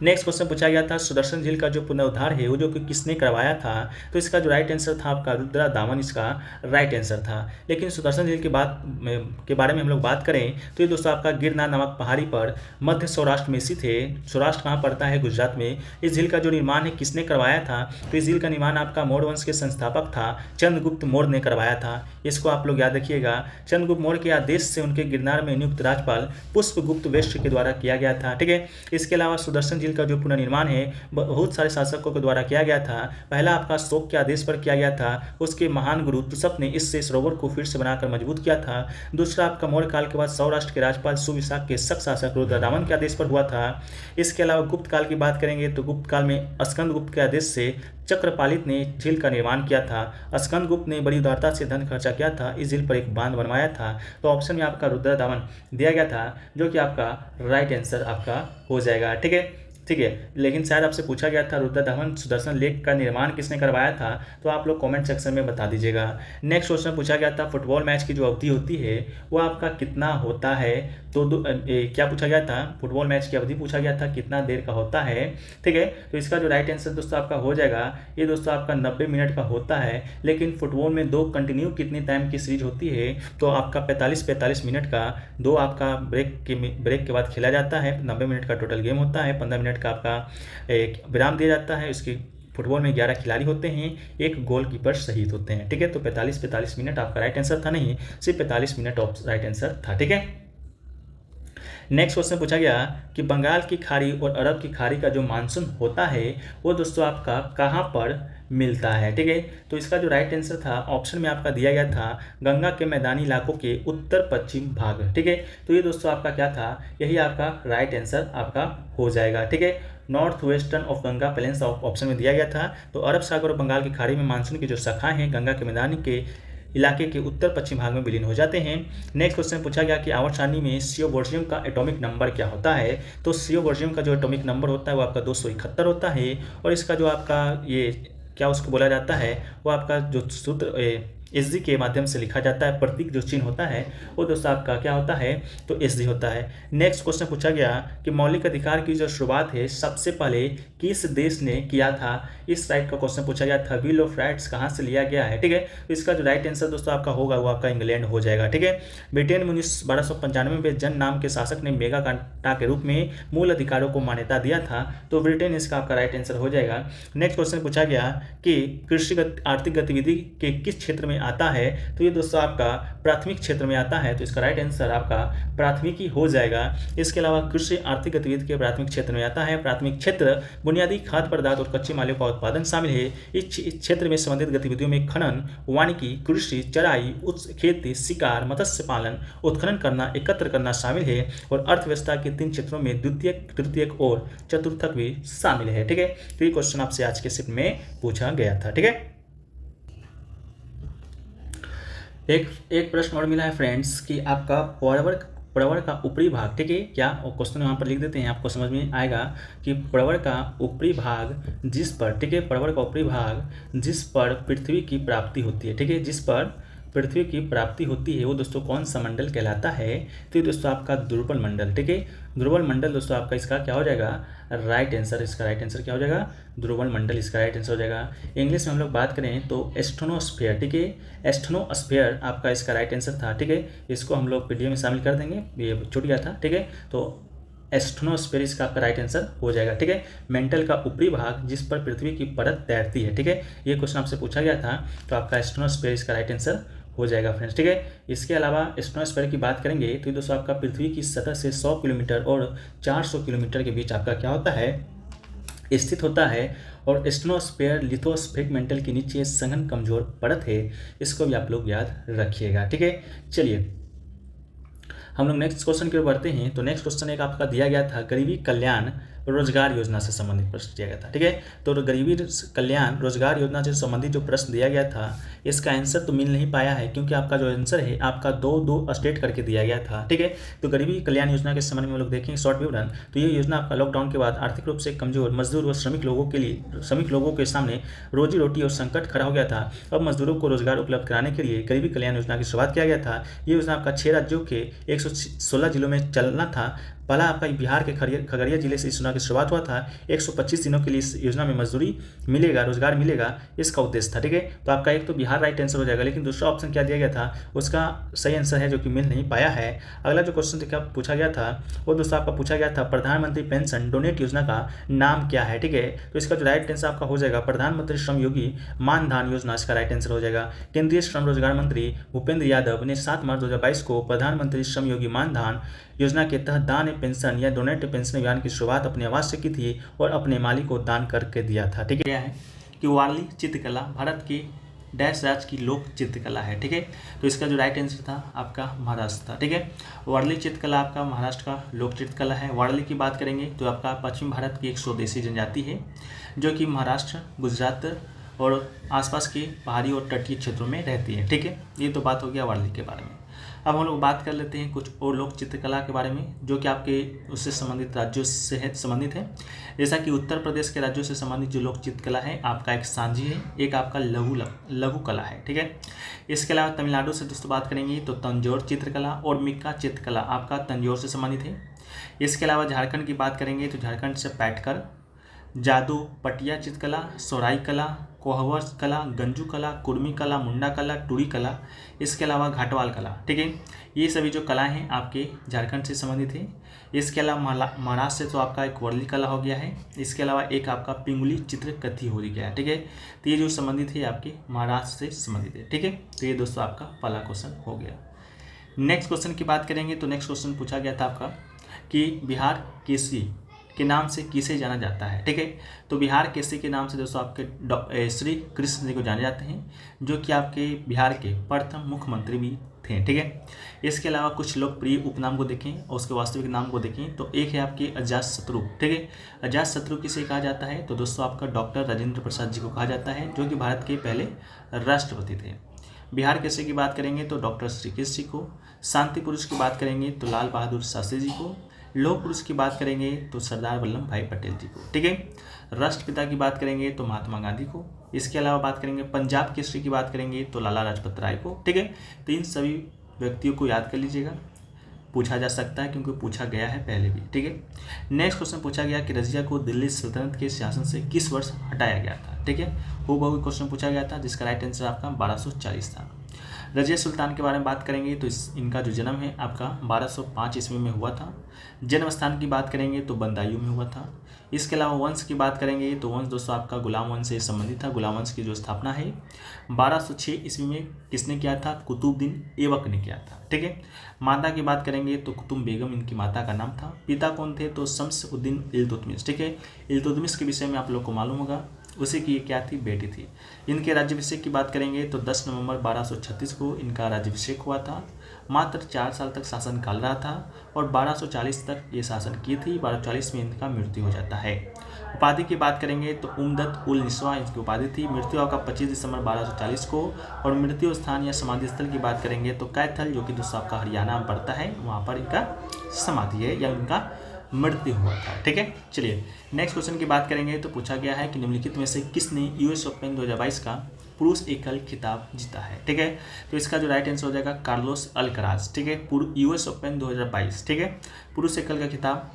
नेक्स्ट क्वेश्चन पूछा गया था सुदर्शन झील का जो पुनरुद्धार है वो जो कि किसने करवाया था। तो इसका जो राइट आंसर था आपका रुद्रा दामन इसका राइट आंसर था। लेकिन सुदर्शन झील के बारे में हम लोग बात करें तो ये दोस्तों आपका गिरनार नामक पहाड़ी पर मध्य सौराष्ट्र में स्थित है। सौराष्ट्र कहाँ पड़ता है? गुजरात में। इस झील का जो निर्माण है किसने करवाया था? तो इस झील का निर्माण आपका मौर्य वंश के संस्थापक था चंद्रगुप्त मौर्य ने करवाया था। इसको आप लोग याद रखिएगा। चंद्रगुप्त मौर्य के आदेश से उनके गिरनार में नियुक्त राज्यपाल पुष्पगुप्त वेश्य के द्वारा किया गया था। ठीक है, इसके अलावा सुदर्शन झील का जो पुनर्निर्माण है बहुत सारे शासकों के द्वारा किया गया था। पहला आपका अशोक के आदेश पर किया गया था। उसके महान गुरु तुषप ने इससे सरोवर को फिर से बनाकर मजबूत किया था। दूसरा आपका मौर्य काल के बाद सौराष्ट्र के राज्यपाल सुविशाख के शक शासक रुद्रदामन के आदेश पर हुआ था। इसके अलावा गुप्त काल की बात करेंगे तो गुप्त काल में स्कंदगुप्त के आदेश से चक्रपालित ने झील का निर्माण किया था। स्कंदगुप्त ने बड़ी उदारता से धन खर्चा किया था, इस झील पर एक बांध बनवाया था। तो ऑप्शन में आपका रुद्रदामन दिया गया था, जो कि आपका राइट आंसर आपका हो जाएगा। ठीक है, लेकिन शायद आपसे पूछा गया था रुद्रदामन सुदर्शन लेक का निर्माण किसने करवाया था, तो आप लोग कमेंट सेक्शन में बता दीजिएगा। नेक्स्ट क्वेश्चन पूछा गया था फुटबॉल मैच की जो अवधि होती है वो आपका कितना होता है। तो क्या पूछा गया था? फुटबॉल मैच की अवधि पूछा गया था कितना देर का होता है। ठीक है, तो इसका जो राइट आंसर दोस्तों आपका हो जाएगा ये दोस्तों आपका 90 मिनट का होता है। लेकिन फुटबॉल में 2 कंटिन्यू कितनी टाइम की सीरीज होती है, तो आपका 45 मिनट का 2 आपका ब्रेक के बाद खेला जाता है। 90 मिनट का टोटल गेम होता है। 15 मिनट का आपका एक विराम दिया जाता है। इसकी फुटबॉल में 11 खिलाड़ी होते हैं, एक गोलकीपर शहीद होते हैं। ठीक है, तो 45 मिनट आपका राइट आंसर था, नहीं सिर्फ 45 मिनट राइट आंसर था। ठीक है, नेक्स्ट क्वेश्चन पूछा गया कि बंगाल की खाड़ी और अरब की खाड़ी का जो मानसून होता है वो दोस्तों आपका कहाँ पर मिलता है। ठीक है, तो इसका जो राइट आंसर था ऑप्शन में आपका दिया गया था गंगा के मैदानी इलाकों के उत्तर पश्चिम भाग। ठीक है, तो ये दोस्तों आपका क्या था, यही आपका राइट आंसर आपका हो जाएगा। ठीक है, north western of Ganga plains option में दिया गया था। तो अरब सागर और बंगाल की खाड़ी में मानसून की जो शाखाएं हैं गंगा के मैदानी के इलाके के उत्तर पश्चिम भाग में विलीन हो जाते हैं। नेक्स्ट क्वेश्चन पूछा गया कि आवर्त सारणी में सियोबोर्जियम का एटॉमिक नंबर क्या होता है। तो सियोबोर्जियम का जो एटॉमिक नंबर होता है वो आपका 271 होता है। और इसका जो आपका ये क्या उसको बोला जाता है वो आपका जो सूत्र एस के माध्यम से लिखा जाता है। प्रतीक जो चिन्ह होता है वो दोस्तों आपका क्या होता है, तो एस होता है। नेक्स्ट क्वेश्चन पूछा गया कि मौलिक अधिकार की जो शुरुआत है सबसे पहले किस देश ने किया था। इस राइट का क्वेश्चन पूछा गया था। बिल ऑफ राइट्स कहाँ से लिया गया है, ठीक है। तो इसका जो राइट आंसर दोस्तों आपका होगा वो आपका इंग्लैंड हो जाएगा, ठीक है। ब्रिटेन में 1295 में जन नाम के शासक ने मेगा कार्टा के रूप में मूल अधिकारों को मान्यता दिया था, तो ब्रिटेन इसका आपका राइट आंसर हो जाएगा। नेक्स्ट क्वेश्चन पूछा गया कि कृषि आर्थिक गतिविधि के किस क्षेत्र में आता है, तो ये दोस्तों आपका प्राथमिक क्षेत्र में आता है, तो इसका राइट आंसर आपका प्राथमिकी हो जाएगा। इसके अलावा कृषि आर्थिक गतिविधि के प्राथमिक क्षेत्र में आता है। प्राथमिक क्षेत्र बुनियादी खाद्य पदार्थ और कच्चे मालों का उत्पादन शामिल है। इस क्षेत्र में संबंधित गतिविधियों में खनन, वानिकी, कृषि, चराई, खेती, शिकार, मत्स्य पालन, उत्खनन करना, एकत्र करना शामिल है। और अर्थव्यवस्था के 3 क्षेत्रों में द्वितीयक, तृतीयक और चतुर्थक भी शामिल है, ठीक है। तो ये क्वेश्चन आपसे आज के शिफ्ट में पूछा गया था, ठीक है। एक प्रश्न और मिला है फ्रेंड्स कि आपका प्रवर का ऊपरी भाग, ठीक है, क्या क्वेश्चन यहाँ पर लिख देते हैं, आपको समझ में आएगा कि प्रवर का ऊपरी भाग जिस पर, ठीक है, प्रवर का ऊपरी भाग जिस पर पृथ्वी की प्राप्ति होती है, ठीक है, जिस पर पृथ्वी की प्राप्ति होती है वो दोस्तों कौन सा मंडल कहलाता है, तो ये दोस्तों आपका ध्रुवल मंडल, ठीक है। ध्रुवल मंडल दोस्तों आपका इसका क्या हो जाएगा, राइट आंसर। इसका राइट आंसर क्या हो जाएगा, ध्रुवल मंडल इसका राइट आंसर हो जाएगा। इंग्लिश में हम लोग बात करें तो एस्ट्रोनोस्फेयर, ठीक है, एस्ट्रोनोस्फेयर आपका इसका राइट आंसर था, ठीक है। इसको हम लोग पीडीएफ में शामिल कर देंगे, ये छूट गया था, ठीक है। तो एस्ट्रोनोस्फेयर इसका आपका राइट आंसर हो जाएगा, ठीक है। मेंटल का ऊपरी भाग जिस पर पृथ्वी की परत तैरती है, ठीक है, ये क्वेश्चन आपसे पूछा गया था, तो आपका एस्ट्रोनोस्फेयर इसका राइट आंसर हो जाएगा फ्रेंड्स, ठीक है। इसके अलावा एस्ट्रोनोस्फेयर की बात करेंगे तो ये दोस्तों आपका पृथ्वी की सतह से 100 किलोमीटर और 400 किलोमीटर के बीच आपका क्या होता है, स्थित होता है। और एस्ट्रोनोस्फेयर लिथोस्फेरिक मेंटल के नीचे सघन कमजोर परत है, इसको भी आप लोग याद रखिएगा, ठीक है। चलिए हम लोग नेक्स्ट क्वेश्चन की ओर बढ़ते हैं। तो नेक्स्ट क्वेश्चन एक आपका दिया गया था, गरीबी कल्याण रोजगार योजना से संबंधित प्रश्न दिया गया था, ठीक है। तो गरीबी कल्याण रोजगार योजना से संबंधित जो प्रश्न दिया गया था इसका आंसर तो मिल नहीं पाया है, क्योंकि आपका जो आंसर है आपका 2 स्टेट करके दिया गया था, ठीक है। तो गरीबी कल्याण योजना के संबंध में हम लोग देखेंगे शॉर्ट विवरण। तो ये योजना आपका लॉकडाउन के बाद आर्थिक रूप से कमजोर मजदूर व श्रमिक लोगों के सामने रोजी रोटी और संकट खड़ा हो गया था। अब मजदूरों को रोजगार उपलब्ध कराने के लिए गरीबी कल्याण योजना की शुरुआत किया गया था। ये योजना आपका 6 राज्यों के 116 जिलों में चलना था। पहला आपका बिहार के खगड़िया जिले से इस योजना की शुरुआत हुआ था। 125 दिनों के लिए इस योजना में मजदूरी मिलेगा, रोजगार मिलेगा, इसका उद्देश्य था, ठीक है। तो आपका एक तो बिहार राइट आंसर हो जाएगा, लेकिन दूसरा ऑप्शन क्या दिया गया था उसका सही आंसर है जो कि मिल नहीं पाया है। अगला जो क्वेश्चन पूछा गया था वो दोस्तों आपका पूछा गया था, प्रधानमंत्री पेंशन डोनेट योजना का नाम क्या है, ठीक है। तो इसका जो राइट आंसर आपका हो जाएगा प्रधानमंत्री श्रम योगी मानधन योजना, इसका राइट आंसर हो जाएगा। केंद्रीय श्रम रोजगार मंत्री भूपेंद्र यादव ने 7 मार्च 2022 को प्रधानमंत्री श्रम योगी मानधन योजना के तहत दान पेंशन या डोनेट पेंशन अभियान की शुरुआत अपने आवास से की थी और अपने मालिक को दान करके दिया था, ठीक है। कि वारली चित्रकला भारत की डैश राज्य की लोक चित्रकला है, ठीक है। तो इसका जो राइट आंसर था आपका महाराष्ट्र था, ठीक है। वारली चित्रकला आपका महाराष्ट्र का लोक चित्रकला है। वारली की बात करेंगे तो आपका पश्चिम भारत की एक स्वदेशी जनजाति है जो कि महाराष्ट्र, गुजरात और आसपास के पहाड़ी और तटीय क्षेत्रों में रहती है, ठीक है। ये तो बात हो गया वारली के बारे में। अब हम लोग बात कर लेते हैं कुछ और लोक चित्रकला के बारे में जो कि आपके उससे संबंधित राज्यों से संबंधित है। जैसा कि उत्तर प्रदेश के राज्यों से संबंधित जो लोक चित्रकला है आपका एक सांझी है, एक आपका लघु कला है, ठीक है। इसके अलावा तमिलनाडु से दोस्तों बात करेंगे तो तंजौर चित्रकला और मिक्का चित्रकला आपका तंजौर से संबंधित है। इसके अलावा झारखंड की बात करेंगे तो झारखंड से पैटकर, जादू, पटिया चित्रकला, सोराई कला, कोहवर कला, गंजू कला, कुर्मी कला, मुंडा कला, टूरी कला, इसके अलावा घाटवाल कला, ठीक है। ये सभी जो कला हैं आपके झारखंड से संबंधित है। इसके अलावा महाराष्ट्र से तो आपका एक वर्ली कला हो गया है। इसके अलावा एक आपका पिंगुली चित्र कथी हो गया है, ठीक है। तो ये जो संबंधित है आपके महाराष्ट्र से संबंधित है, ठीक है। तो ये दोस्तों आपका पहला क्वेश्चन हो गया। नेक्स्ट क्वेश्चन की बात करेंगे तो नेक्स्ट क्वेश्चन पूछा गया था आपका कि बिहार केसरी के नाम से किसे जाना जाता है, ठीक है। तो बिहार केसरी के नाम से दोस्तों आपके श्री कृष्ण जी को जाने जाते हैं जो कि आपके बिहार के प्रथम मुख्यमंत्री भी थे, ठीक है। इसके अलावा कुछ लोकप्रिय उपनाम को देखें और उसके वास्तविक नाम को देखें तो एक है आपके अजातशत्रु, ठीक है। अजातशत्रु किसे कहा जाता है तो दोस्तों आपका डॉक्टर राजेंद्र प्रसाद जी को कहा जाता है जो कि भारत के पहले राष्ट्रपति थे। बिहार केसरी की बात करेंगे तो डॉक्टर श्री कृष्ण जी को। शांति पुरुष की बात करेंगे तो लाल बहादुर शास्त्री जी को। लौह पुरुष की बात करेंगे तो सरदार वल्लभ भाई पटेल जी को, ठीक है। राष्ट्रपिता की बात करेंगे तो महात्मा गांधी को। इसके अलावा बात करेंगे पंजाब केसरी की बात करेंगे तो लाला लाजपत राय को, ठीक है। तो इन सभी व्यक्तियों को याद कर लीजिएगा, पूछा जा सकता है क्योंकि पूछा गया है पहले भी, ठीक है। नेक्स्ट क्वेश्चन पूछा गया कि रजिया को दिल्ली सल्तनत के शासन से किस वर्ष हटाया गया था, ठीक है। वो क्वेश्चन पूछा गया था जिसका राइट आंसर आपका 1240 था। रजिया सुल्तान के बारे में बात करेंगे तो इनका जो जन्म है आपका 1205 ईस्वी में हुआ था। जन्म स्थान की बात करेंगे तो बंदायूं में हुआ था। इसके अलावा वंश की बात करेंगे तो वंश दोस्तों आपका गुलाम वंश से संबंधित था। गुलाम वंश की जो स्थापना है 1206 ईस्वी में किसने किया था, कुतुबुद्दीन ऐबक ने किया था, ठीक है। माता की बात करेंगे तो कुतुब बेगम इनकी माता का नाम था। पिता कौन थे, तो शम्स-उद-दीन इल्तुतमिश, ठीक है। इल्तुतमिश के विषय में आप लोग को मालूम होगा, उसी की क्या थी, बेटी थी। इनके राज्याभिषेक की बात करेंगे तो 10 नवंबर 1236 को इनका राज्याभिषेक हुआ था। मात्र 4 साल तक शासन काल रहा था और 1240 तक ये शासन की थी। 1240 में इनका मृत्यु हो जाता है। उपाधि की बात करेंगे तो उम्मदत उल निस्वा इनकी उपाधि थी। मृत्यु आपका 25 दिसंबर 1240 को। और मृत्यु स्थान या समाधि स्थल की बात करेंगे तो कैथल, जो कि दोस्तों आपका हरियाणा में पड़ता है, वहाँ पर इनका समाधि है या इनका मृत्यु हुआ था, ठीक है। चलिए नेक्स्ट क्वेश्चन की बात करेंगे तो पूछा गया है कि निम्नलिखित में से किसने यूएस ओपन 2022 का पुरुष एकल खिताब जीता है, ठीक है। तो इसका जो राइट आंसर हो जाएगा कार्लोस अल्कराज, ठीक है। यूएस ओपन 2022, ठीक है, पुरुष एकल का खिताब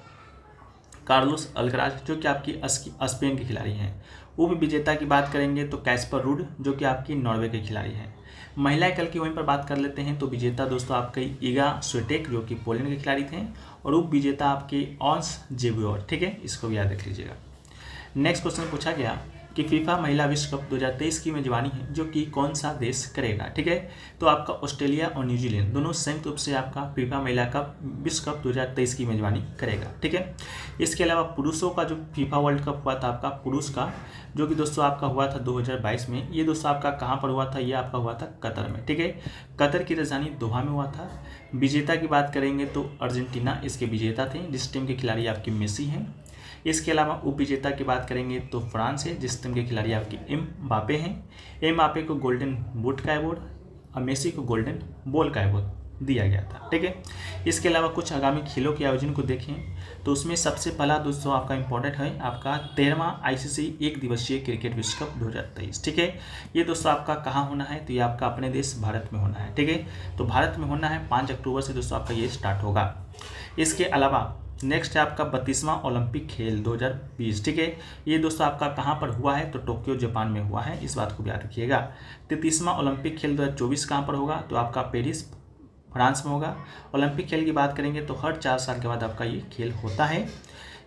कार्लोस अल्कराज, जो कि आपकी स्पेन के खिलाड़ी हैं। उप विजेता की बात करेंगे तो कैस्पर रूड, जो कि आपकी नॉर्वे के खिलाड़ी हैं। महिला एकल की वहीं पर बात कर लेते हैं तो विजेता दोस्तों आपके ईगा स्विटेक, जो कि पोलैंड के खिलाड़ी थे। और उप विजेता आपके ऑन्स जेबुअर, ठीक है, इसको भी याद रख लीजिएगा। नेक्स्ट क्वेश्चन पूछा गया कि फीफा महिला विश्व कप 2023 की मेजबानी है जो कि कौन सा देश करेगा, ठीक है। तो आपका ऑस्ट्रेलिया और न्यूजीलैंड दोनों संयुक्त रूप से आपका फीफा महिला कप विश्व कप 2023 की मेजबानी करेगा, ठीक है। इसके अलावा पुरुषों का जो फीफा वर्ल्ड कप हुआ था आपका पुरुष का, जो कि दोस्तों आपका हुआ था 2022 में, ये दोस्तों आपका कहाँ पर हुआ था, ये आपका हुआ था कतर में, ठीक है। कतर की राजधानी दोहा में हुआ था। विजेता की बात करेंगे तो अर्जेंटीना इसके विजेता थे, जिस टीम के खिलाड़ी आपकी मेसी हैं। इसके अलावा उप विजेता की बात करेंगे तो फ्रांस है, जिस टीम के खिलाड़ी आपके एम्बापे हैं। एम्बापे को गोल्डन बूट का अवार्ड और मेसी को गोल्डन बॉल का अवार्ड दिया गया था, ठीक है। इसके अलावा कुछ आगामी खेलों के आयोजन को देखें तो उसमें सबसे पहला दोस्तों आपका इंपॉर्टेंट है आपका 13वां आईसीसी एक दिवसीय क्रिकेट विश्व कप 2023, ठीक है। ये दोस्तों आपका कहाँ होना है, तो ये आपका अपने देश भारत में होना है, ठीक है। तो भारत में होना है 5 अक्टूबर से दोस्तों आपका ये स्टार्ट होगा। इसके अलावा नेक्स्ट है आपका 32वां ओलंपिक खेल 2020, ठीक है। ये दोस्तों आपका कहाँ पर हुआ है, तो टोक्यो जापान में हुआ है, इस बात को भी याद रखिएगा। 33वां ओलंपिक खेल 2024 कहाँ पर होगा, तो आपका पेरिस फ्रांस में होगा। ओलंपिक खेल की बात करेंगे तो हर 4 साल के बाद आपका ये खेल होता है।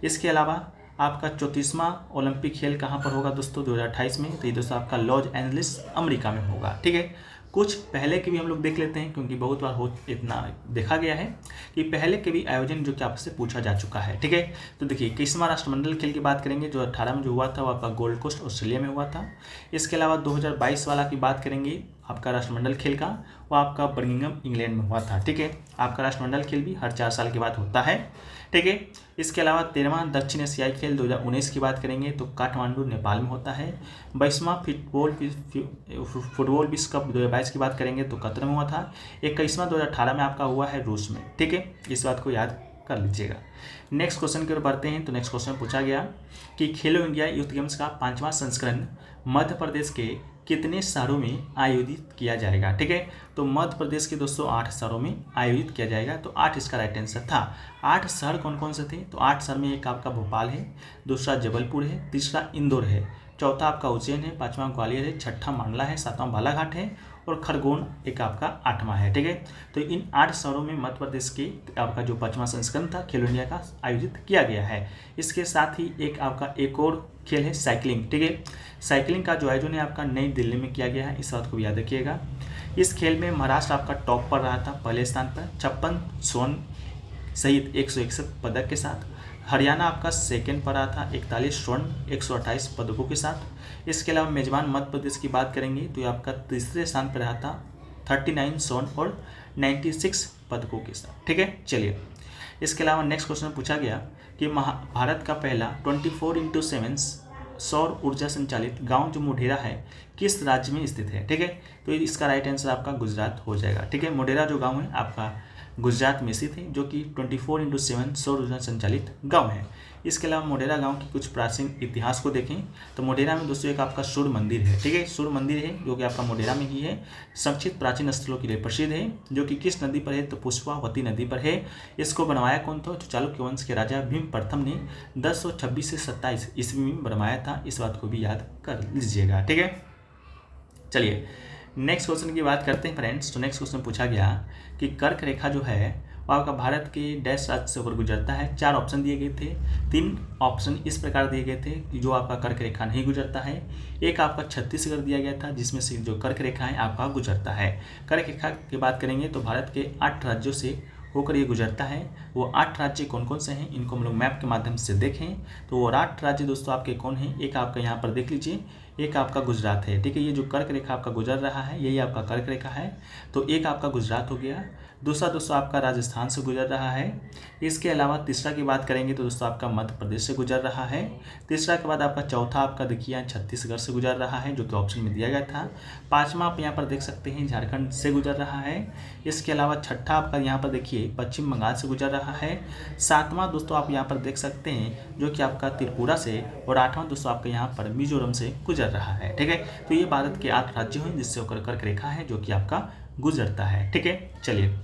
इसके अलावा आपका 34वां ओलंपिक खेल कहाँ पर होगा दोस्तों 2028 में, तो ये दोस्तों आपका लॉस एंजलिस अमेरिका में होगा, ठीक है। कुछ पहले के भी हम लोग देख लेते हैं क्योंकि बहुत बार इतना देखा गया है कि पहले के भी आयोजन जो कि आपसे पूछा जा चुका है, ठीक है। तो देखिए 21वां राष्ट्रमंडल खेल की बात करेंगे जो 18 में जो हुआ था वो आपका गोल्ड कोस्ट ऑस्ट्रेलिया में हुआ था। इसके अलावा 2022 वाला की बात करेंगे आपका राष्ट्रमंडल खेल का, वो आपका बर्मिंघम इंग्लैंड में हुआ था, ठीक है। आपका राष्ट्रमंडल खेल भी हर 4 साल के बाद होता है, ठीक है। इसके अलावा 13वां दक्षिण एशियाई खेल 2019 की बात करेंगे तो काठमांडू नेपाल में होता है। 22वां फुटबॉल विश्व कप 2022 की बात करेंगे तो कतर में हुआ था। 21वां 2018 में आपका हुआ है रूस में, ठीक है। इस बात को याद कर लीजिएगा। नेक्स्ट क्वेश्चन की ओर बढ़ते हैं तो नेक्स्ट क्वेश्चन पूछा गया कि खेलो इंडिया यूथ गेम्स का 5वां संस्करण मध्य प्रदेश के कितने शहरों में आयोजित किया जाएगा, ठीक है। तो मध्य प्रदेश के दोस्तों 8 शहरों में आयोजित किया जाएगा, तो 8 इसका राइट आंसर था। 8 शहर कौन कौन से थे, तो 8 शहर में एक आपका भोपाल है, दूसरा जबलपुर है, तीसरा इंदौर है, चौथा आपका उज्जैन है, 5वां ग्वालियर है, 6ठा मंडला है, 7वां बालाघाट है और खरगोन एक आपका 8वां है, ठीक है। तो इन 8 शहरों में मध्य प्रदेश के आपका जो 5वां संस्करण था खेलो इंडिया का आयोजित किया गया है। इसके साथ ही एक और खेल है साइकिलिंग, ठीक है। साइकिलिंग का जो आयोजन है आपका नई दिल्ली में किया गया है, इस बात को भी याद रखिएगा। इस खेल में महाराष्ट्र आपका टॉप पर रहा था, पहले स्थान पर 56 स्वर्ण सहित 161 पदक के साथ। हरियाणा आपका सेकंड पर रहा था 41 स्वर्ण 128 पदकों के साथ। इसके अलावा मेजबान मध्य प्रदेश की बात करेंगे तो ये आपका तीसरे स्थान पर रहा था 39 स्वर्ण और 96 पदकों के साथ, ठीक है। चलिए इसके अलावा नेक्स्ट क्वेश्चन पूछा गया कि भारत का पहला 24/7 सौर ऊर्जा संचालित गांव जो मोढेरा है किस राज्य में स्थित है, ठीक है। तो इसका राइट आंसर आपका गुजरात हो जाएगा, ठीक है। मोढेरा जो गांव है आपका गुजरात में स्थित है, जो कि 24/7 सौर ऊर्जा संचालित गांव है। इसके अलावा मोढेरा गांव की कुछ प्राचीन इतिहास को देखें तो मोढेरा में दोस्तों एक आपका सूर्य मंदिर है, ठीक है, सूर्य मंदिर है जो कि आपका मोढेरा में ही है। संक्षिप्त प्राचीन स्थलों के लिए प्रसिद्ध है, जो कि किस नदी पर है तो पुष्पावती नदी पर है। इसको बनवाया कौन था? तो चालुक्य वंश के राजा भीम प्रथम ने 1026 से 27 ईस्वी में बनवाया था। इस बात को भी याद कर लीजिएगा, ठीक है। चलिए नेक्स्ट क्वेश्चन की बात करते हैं फ्रेंड्स। तो नेक्स्ट क्वेश्चन पूछा गया कि कर्क रेखा जो है वो आपका भारत के डैश राज्य से होकर गुजरता है। 4 ऑप्शन दिए गए थे, 3 ऑप्शन इस प्रकार दिए गए थे कि जो आपका कर्क रेखा नहीं गुजरता है। एक आपका छत्तीसगढ़ दिया गया था जिसमें से जो कर्क रेखा है आपका गुजरता है। कर्क रेखा की बात करेंगे तो भारत के 8 राज्यों से होकर ये गुजरता है। वो 8 राज्य कौन कौन से हैं इनको हम लोग मैप के माध्यम से देखें तो वो 8 राज्य दोस्तों आपके कौन हैं। एक आपका यहाँ पर देख लीजिए, एक आपका गुजरात है, ठीक है। ये जो कर्क रेखा आपका गुजर रहा है यही आपका कर्क रेखा है, तो एक आपका गुजरात हो गया। दूसरा दोस्तों आपका राजस्थान से गुजर रहा है। इसके अलावा तीसरा की बात करेंगे तो दोस्तों आपका मध्य प्रदेश से गुजर रहा है। तीसरा के बाद आपका चौथा आपका देखिए छत्तीसगढ़ से गुजर रहा है जो कि ऑप्शन में दिया गया था। पांचवा आप यहाँ पर देख सकते हैं झारखंड से गुजर रहा है। इसके अलावा छठा आपका यहाँ पर देखिए पश्चिम बंगाल से गुजर रहा है। सातवां दोस्तों आप यहाँ पर देख सकते हैं जो कि आपका त्रिपुरा से, और आठवां दोस्तों आपका यहाँ पर मिजोरम से गुजर रहा है, ठीक है। तो ये भारत के 8 राज्य हैं जिससे होकर कर्क रेखा है जो कि आपका गुजरता है, ठीक है। चलिए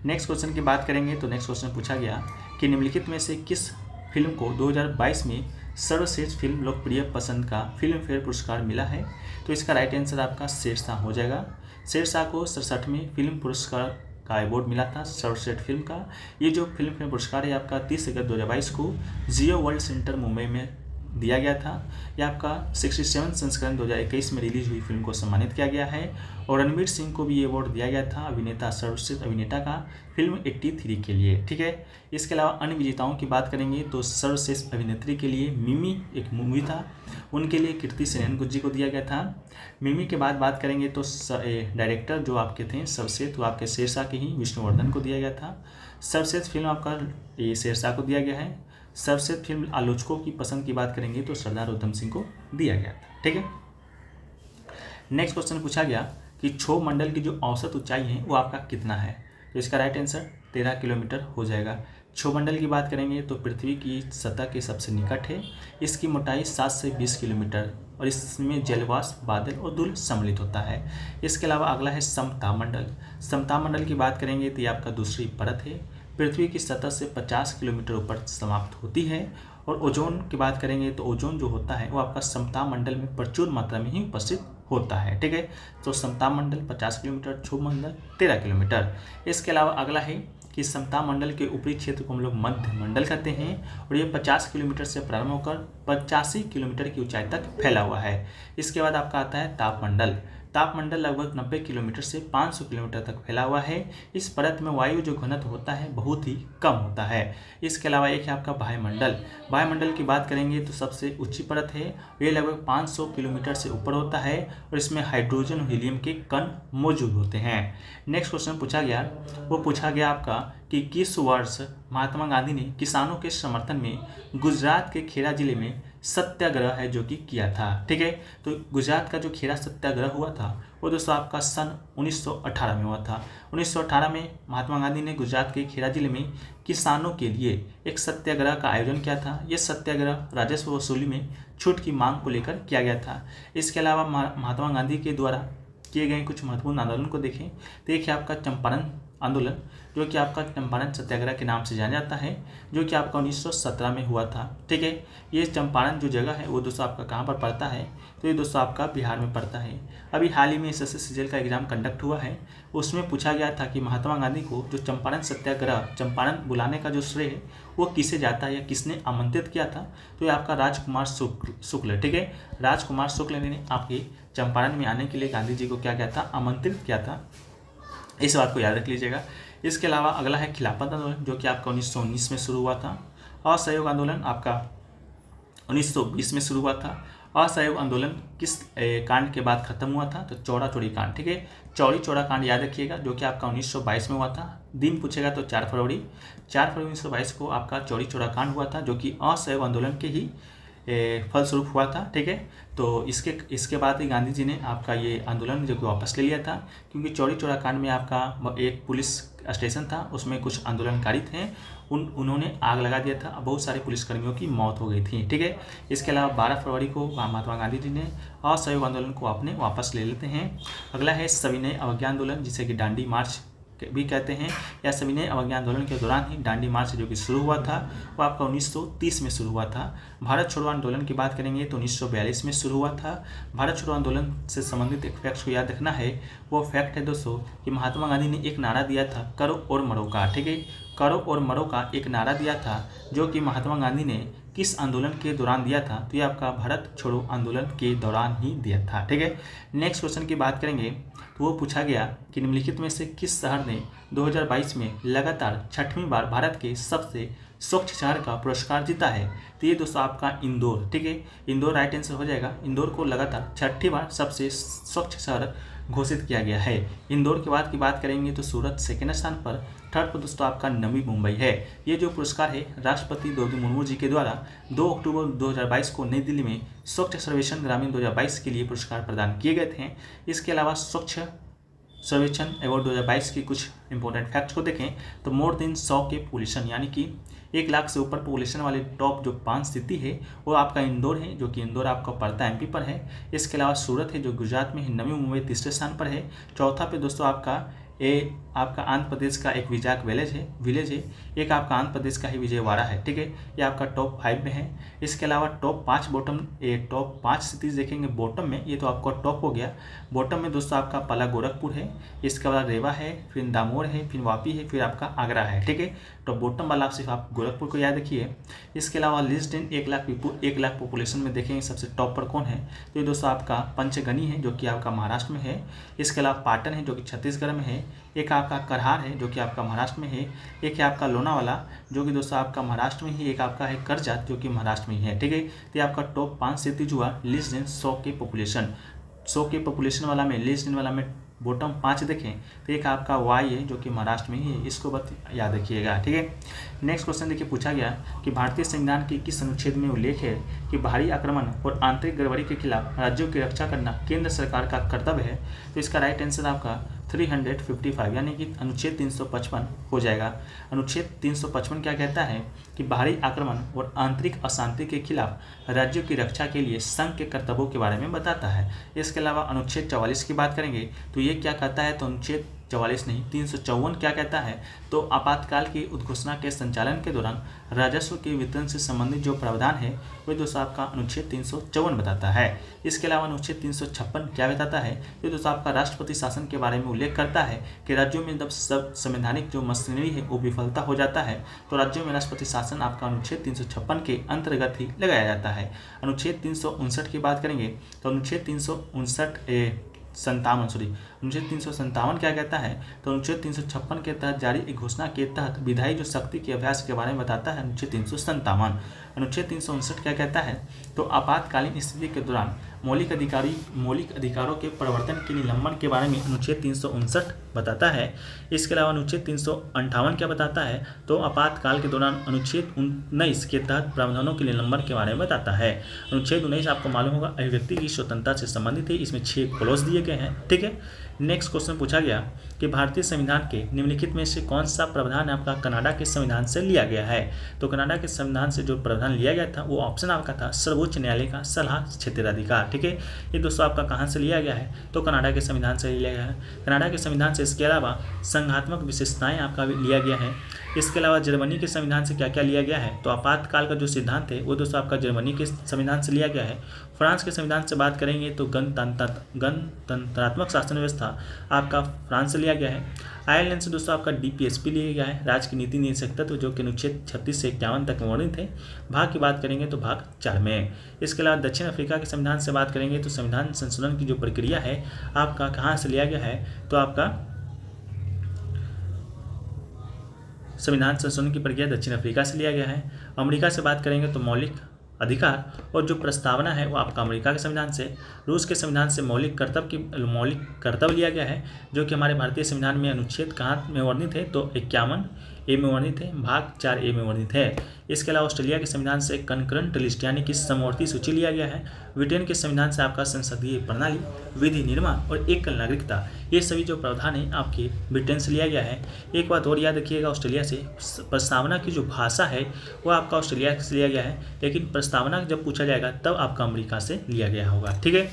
नेक्स्ट क्वेश्चन की बात करेंगे तो नेक्स्ट क्वेश्चन पूछा गया कि निम्नलिखित में से किस फिल्म को 2022 में सर्वश्रेष्ठ फिल्म लोकप्रिय पसंद का फिल्म फेयर पुरस्कार मिला है। तो इसका राइट आंसर आपका शेरशाह हो जाएगा। शेरशाह को 67वें फिल्म पुरस्कार का अवार्ड मिला था सर्वश्रेष्ठ फिल्म का। ये जो फिल्म फेयर पुरस्कार है आपका 30 अगस्त 2022 को जियो वर्ल्ड सेंटर मुंबई में दिया गया था। यह आपका 67 संस्करण 2021 में रिलीज हुई फिल्म को सम्मानित किया गया है। और रणवीर सिंह को भी ये अवार्ड दिया गया था अभिनेता सर्वश्रेष्ठ अभिनेता का फिल्म 83 के लिए, ठीक है। इसके अलावा अन्य विजेताओं की बात करेंगे तो सर्वश्रेष्ठ अभिनेत्री के लिए मिमी एक मूवी था, उनके लिए कीर्ति सेनन जी को दिया गया था। मिमी के बाद बात करेंगे तो डायरेक्टर जो आपके थे सर्वश्रेष्ठ वो आपके शेरशाह के ही विष्णुवर्धन को दिया गया था। सर्वश्रेष्ठ फिल्म आपका ये शेरशाह को दिया गया है। सर्वश्रेष्ठ फिल्म आलोचकों की पसंद की बात करेंगे तो सरदार उधम सिंह को दिया गया था, ठीक है। नेक्स्ट क्वेश्चन पूछा गया कि क्षोभ मंडल की जो औसत ऊंचाई है वो आपका कितना है। तो इसका राइट आंसर 13 किलोमीटर हो जाएगा। क्षोभ मंडल की बात करेंगे तो पृथ्वी की सतह के सबसे निकट है। इसकी मोटाई 7 से 20 किलोमीटर और इसमें जलवाष्प, बादल और धूल सम्मिलित होता है। इसके अलावा अगला है समताप मंडल। समताप मंडल की बात करेंगे तो ये आपका दूसरी परत है, पृथ्वी की सतह से 50 किलोमीटर ऊपर समाप्त होती है। और ओजोन की बात करेंगे तो ओजोन जो होता है वो आपका समताप मंडल में प्रचुर मात्रा में ही उपस्थित होता है, ठीक है। तो समताप मंडल 50 किलोमीटर, क्षोभ मंडल 13 किलोमीटर। इसके अलावा अगला है कि समताप मंडल के ऊपरी क्षेत्र को हम लोग मध्य मंडल कहते हैं और ये 50 किलोमीटर से प्रारंभ होकर 85 किलोमीटर की ऊंचाई तक फैला हुआ है। इसके बाद आपका आता है तापमंडल। तापमंडल लगभग 90 किलोमीटर से 500 किलोमीटर तक फैला हुआ है। इस परत में वायु जो घनत्व होता है बहुत ही कम होता है। इसके अलावा एक है आपका वायुमंडल। वायुमंडल की बात करेंगे तो सबसे ऊंची परत है, ये लगभग 500 किलोमीटर से ऊपर होता है और इसमें हाइड्रोजन और हीलियम के कण मौजूद होते हैं। नेक्स्ट क्वेश्चन पूछा गया, वो पूछा गया आपका कि किस वर्ष महात्मा गांधी ने किसानों के समर्थन में गुजरात के खेड़ा जिले में सत्याग्रह है जो कि किया था, ठीक है। तो गुजरात का जो खेड़ा सत्याग्रह हुआ था वो दोस्तों आपका सन 1918 में हुआ था। 1918 में महात्मा गांधी ने गुजरात के खेड़ा जिले में किसानों के लिए एक सत्याग्रह का आयोजन किया था। यह सत्याग्रह राजस्व वसूली में छूट की मांग को लेकर किया गया था। इसके अलावा महात्मा गांधी के द्वारा किए गए कुछ महत्वपूर्ण आंदोलन को देखें तो एक है आपका चंपारण आंदोलन जो कि आपका चंपारण सत्याग्रह के नाम से जाना जाता है, जो कि आपका 1917 में हुआ था, ठीक है। ये चंपारण जो जगह है वो दोस्तों आपका कहाँ पर पड़ता है, तो ये दोस्तों आपका बिहार में पड़ता है। अभी हाल ही में एसएससी सीजीएल का एग्जाम कंडक्ट हुआ है, उसमें पूछा गया था कि महात्मा गांधी को जो चंपारण सत्याग्रह, चंपारण बुलाने का जो श्रेय है वो किसे जाता है या किसने आमंत्रित किया था, तो ये आपका राजकुमार शुक्ल, ठीक है। राजकुमार शुक्ल ने आपके चंपारण में आने के लिए गांधी जी को क्या किया था, आमंत्रित किया था। इस बात को याद रख लीजिएगा। इसके अलावा अगला है खिलाफत आंदोलन जो कि आपका 1919 में शुरू हुआ था। असहयोग आंदोलन आपका 1920 में शुरू हुआ था। असहयोग आंदोलन किस कांड के बाद खत्म हुआ था, तो चौड़ा चौड़ी कांड, ठीक है। चौड़ी चौड़ा कांड याद रखिएगा जो कि आपका 1922 में हुआ था। दिन पूछेगा तो 4 फरवरी 1922 को आपका चौड़ी चौड़ा कांड हुआ था जो कि असहयोग आंदोलन के ही फलस्वरूप हुआ था। ठीक है, तो इसके बाद ही गांधी जी ने आपका ये आंदोलन जो कि वापस ले लिया था, क्योंकि चौरी चौरा कांड में आपका एक पुलिस स्टेशन था, उसमें कुछ आंदोलनकारी थे, उन्होंने आग लगा दिया था, बहुत सारे पुलिसकर्मियों की मौत हो गई थी। ठीक है, इसके अलावा 12 फरवरी को महात्मा गांधी जी ने असहयोग आंदोलन को अपने वापस ले लेते हैं। अगला है सविनय अवज्ञा आंदोलन, जिसे कि दांडी मार्च भी कहते हैं, या सविनय अवज्ञा आंदोलन के दौरान ही दांडी मार्च जो कि शुरू हुआ था वो आपका 1930 में शुरू हुआ था। भारत छोड़ो आंदोलन की बात करेंगे तो 1942 में शुरू हुआ था। भारत छोड़ो आंदोलन से संबंधित एक फैक्ट को याद रखना है, वो फैक्ट है दोस्तों कि महात्मा गांधी ने एक नारा दिया था, करो और मरो का। ठीक है, करो और मरो का एक नारा दिया था, जो कि महात्मा गांधी ने किस आंदोलन के दौरान दिया था, तो ये आपका भारत छोड़ो आंदोलन के दौरान ही दिया था। ठीक है, नेक्स्ट क्वेश्चन की बात करेंगे तो वो पूछा गया कि निम्नलिखित में से किस शहर ने 2022 में लगातार 6वीं बार भारत के सबसे स्वच्छ शहर का पुरस्कार जीता है, तो ये दोस्तों आपका इंदौर। ठीक है, इंदौर राइट आंसर हो जाएगा। इंदौर को लगातार 6ठी बार सबसे स्वच्छ शहर घोषित किया गया है। इंदौर के बाद की बात करेंगे तो सूरत सेकेंड स्थान पर, थर्ड पर दोस्तों आपका नवी मुंबई है। ये जो पुरस्कार है राष्ट्रपति द्रौपदी मुर्मू जी के द्वारा 2 अक्टूबर 2022 को नई दिल्ली में स्वच्छ सर्वेक्षण ग्रामीण 2022 के लिए पुरस्कार प्रदान किए गए थे। इसके अलावा स्वच्छ सर्वेक्षण अवार्ड 2022 की कुछ इंपॉर्टेंट फैक्ट्स को देखें तो मोर देन 100 के पॉपुलेशन, यानी कि 1 लाख से ऊपर पॉपुलेशन वाले टॉप जो 5 सिटी है वो आपका इंदौर है, जो कि इंदौर आपका पड़ता एमपी पर है। इसके अलावा सूरत है जो गुजरात में है, नवी मुंबई तीसरे स्थान पर है। चौथा पे दोस्तों आपका आंध्र प्रदेश का एक विजाक विलेज है। एक आपका आंध्र प्रदेश का ही विजयवाड़ा है। ठीक है, ये आपका टॉप 5 में है। इसके अलावा टॉप 5 सिटीज़ देखेंगे बॉटम में, ये तो आपका टॉप हो गया। बॉटम में दोस्तों आपका पहला गोरखपुर है, इसके बाद रेवा है, फिर दामोर है, फिर वापी है, फिर आपका आगरा है। ठीक है, तो बॉटम वाला सिर्फ आप गोरखपुर को याद रखिए। इसके अलावा लिस्ट इन 1 लाख पॉपुलेशन में देखेंगे सबसे टॉप पर कौन है, तो ये दोस्तों आपका पंचगनी है जो कि आपका महाराष्ट्र में है। इसके अलावा पाटन है जो कि छत्तीसगढ़ में है। एक आपका करहार है जो कि आपका महाराष्ट्र में है। एक है आपका लोनावाला जो कि दोस्तों आपका महाराष्ट्र में ही। एक आपका है करजात जो कि महाराष्ट्र में ही है। ठीक है, तो ये आपका टॉप 5 सिटीज हुआ लिस्ट इन 100 के पॉपुलेशन वाला में, लिस्ट इन वाला में बॉटम 5 देखें तो एक आपका वाई है जो कि महाराष्ट्र में ही है, इसको बस याद रखिएगा। ठीक है, नेक्स्ट क्वेश्चन देखिए पूछा गया कि भारतीय संविधान के किस अनुच्छेद में उल्लेख है कि बाहरी आक्रमण और आंतरिक गड़बड़ी के खिलाफ राज्यों की रक्षा करना केंद्र सरकार का कर्तव्य है, तो इसका राइट आंसर आपका 355 यानी कि अनुच्छेद 355 हो जाएगा। अनुच्छेद 355 क्या कहता है कि बाहरी आक्रमण और आंतरिक अशांति के खिलाफ राज्यों की रक्षा के लिए संघ के कर्तव्यों के बारे में बताता है। इसके अलावा अनुच्छेद 44 की बात करेंगे तो ये क्या कहता है, तो अनुच्छेद 44 नहीं 354 क्या कहता है, तो आपातकाल की उद्घोषणा के संचालन के दौरान राजस्व के वितरण से संबंधित जो प्रावधान है वह दोस्तों आपका अनुच्छेद 354 बताता है। इसके अलावा अनुच्छेद 356 क्या बताता है, ये दोस्तों आपका राष्ट्रपति शासन के बारे में उल्लेख करता है कि राज्यों में जब सब संवैधानिक जो मशीनरी है वो विफलता हो जाता है तो राज्यों में राष्ट्रपति शासन आपका अनुच्छेद 356 के अंतर्गत ही लगाया जाता है। अनुच्छेद 359 की बात करेंगे तो अनुच्छेद 357 क्या कहता है, तो अनुच्छेद 356 के तहत जारी एक घोषणा के तहत विधायी जो शक्ति के अभ्यास के बारे में बताता है अनुच्छेद 357। अनुच्छेद 359 क्या कहता है, तो आपातकालीन स्थिति के दौरान मौलिक अधिकारों के प्रवर्तन के निलंबन के बारे में अनुच्छेद 359 बताता है। इसके अलावा अनुच्छेद 358 क्या बताता है, तो आपातकाल के दौरान अनुच्छेद 19 के तहत प्रावधानों के निलंबन के बारे में बताता है। अनुच्छेद 19 आपको मालूम होगा अभिव्यक्ति की स्वतंत्रता से संबंधित है, इसमें 6 क्लॉज दिए गए हैं। ठीक है, नेक्स्ट क्वेश्चन पूछा गया कि भारतीय संविधान के निम्नलिखित में से कौन सा प्रावधान आपका कनाडा के संविधान से लिया गया है, तो कनाडा के संविधान से जो प्रावधान लिया गया था वो ऑप्शन आपका था सर्वोच्च न्यायालय का सलाह क्षेत्राधिकार। ठीक है, ये दोस्तों आपका कहाँ से लिया गया है, तो कनाडा के संविधान से लिया गया है। कनाडा के संविधान से इसके अलावा संघात्मक विशेषताएं आपका लिया गया है। इसके अलावा जर्मनी के संविधान से क्या क्या लिया गया है, तो आपातकाल का जो सिद्धांत है वो दोस्तों आपका जर्मनी के संविधान से लिया गया है। फ्रांस के संविधान से बात करेंगे तो गणतंत्रात्मक शासन व्यवस्था आपका फ्रांस से लिया गया है। आयरलैंड से दोस्तों आपका DPSP लिया गया है, राज्य की नीति निदेशक तत्व जो कि अनुच्छेद 36 से 51 तक वर्णित है। भाग की बात करेंगे तो भाग 4 में। इसके अलावा दक्षिण अफ्रीका के संविधान से बात करेंगे तो संविधान संशोधन की जो प्रक्रिया है आपका कहाँ से लिया गया है, तो आपका संविधान संशोधन की प्रक्रिया दक्षिण अफ्रीका से लिया गया है। अमेरिका से बात करेंगे तो मौलिक अधिकार और जो प्रस्तावना है वो आपका अमेरिका के संविधान से। रूस के संविधान से मौलिक कर्तव्य लिया गया है जो कि हमारे भारतीय संविधान में अनुच्छेद कहाँ में वर्णित है, तो 51, ए में वर्णित है, भाग 4A में वर्णित है। इसके अलावा ऑस्ट्रेलिया के संविधान से कंकरेंट लिस्ट यानी कि समवर्ती सूची लिया गया है। ब्रिटेन के संविधान से आपका संसदीय प्रणाली, विधि निर्माण और एकल नागरिकता, ये सभी जो प्रावधान है आपके ब्रिटेन से लिया गया है। एक बात और याद रखिएगा, ऑस्ट्रेलिया से प्रस्तावना की जो भाषा है वो आपका ऑस्ट्रेलिया से लिया गया है, लेकिन प्रस्तावना जब पूछा जाएगा तब आपका अमेरिका से लिया गया होगा। ठीक है,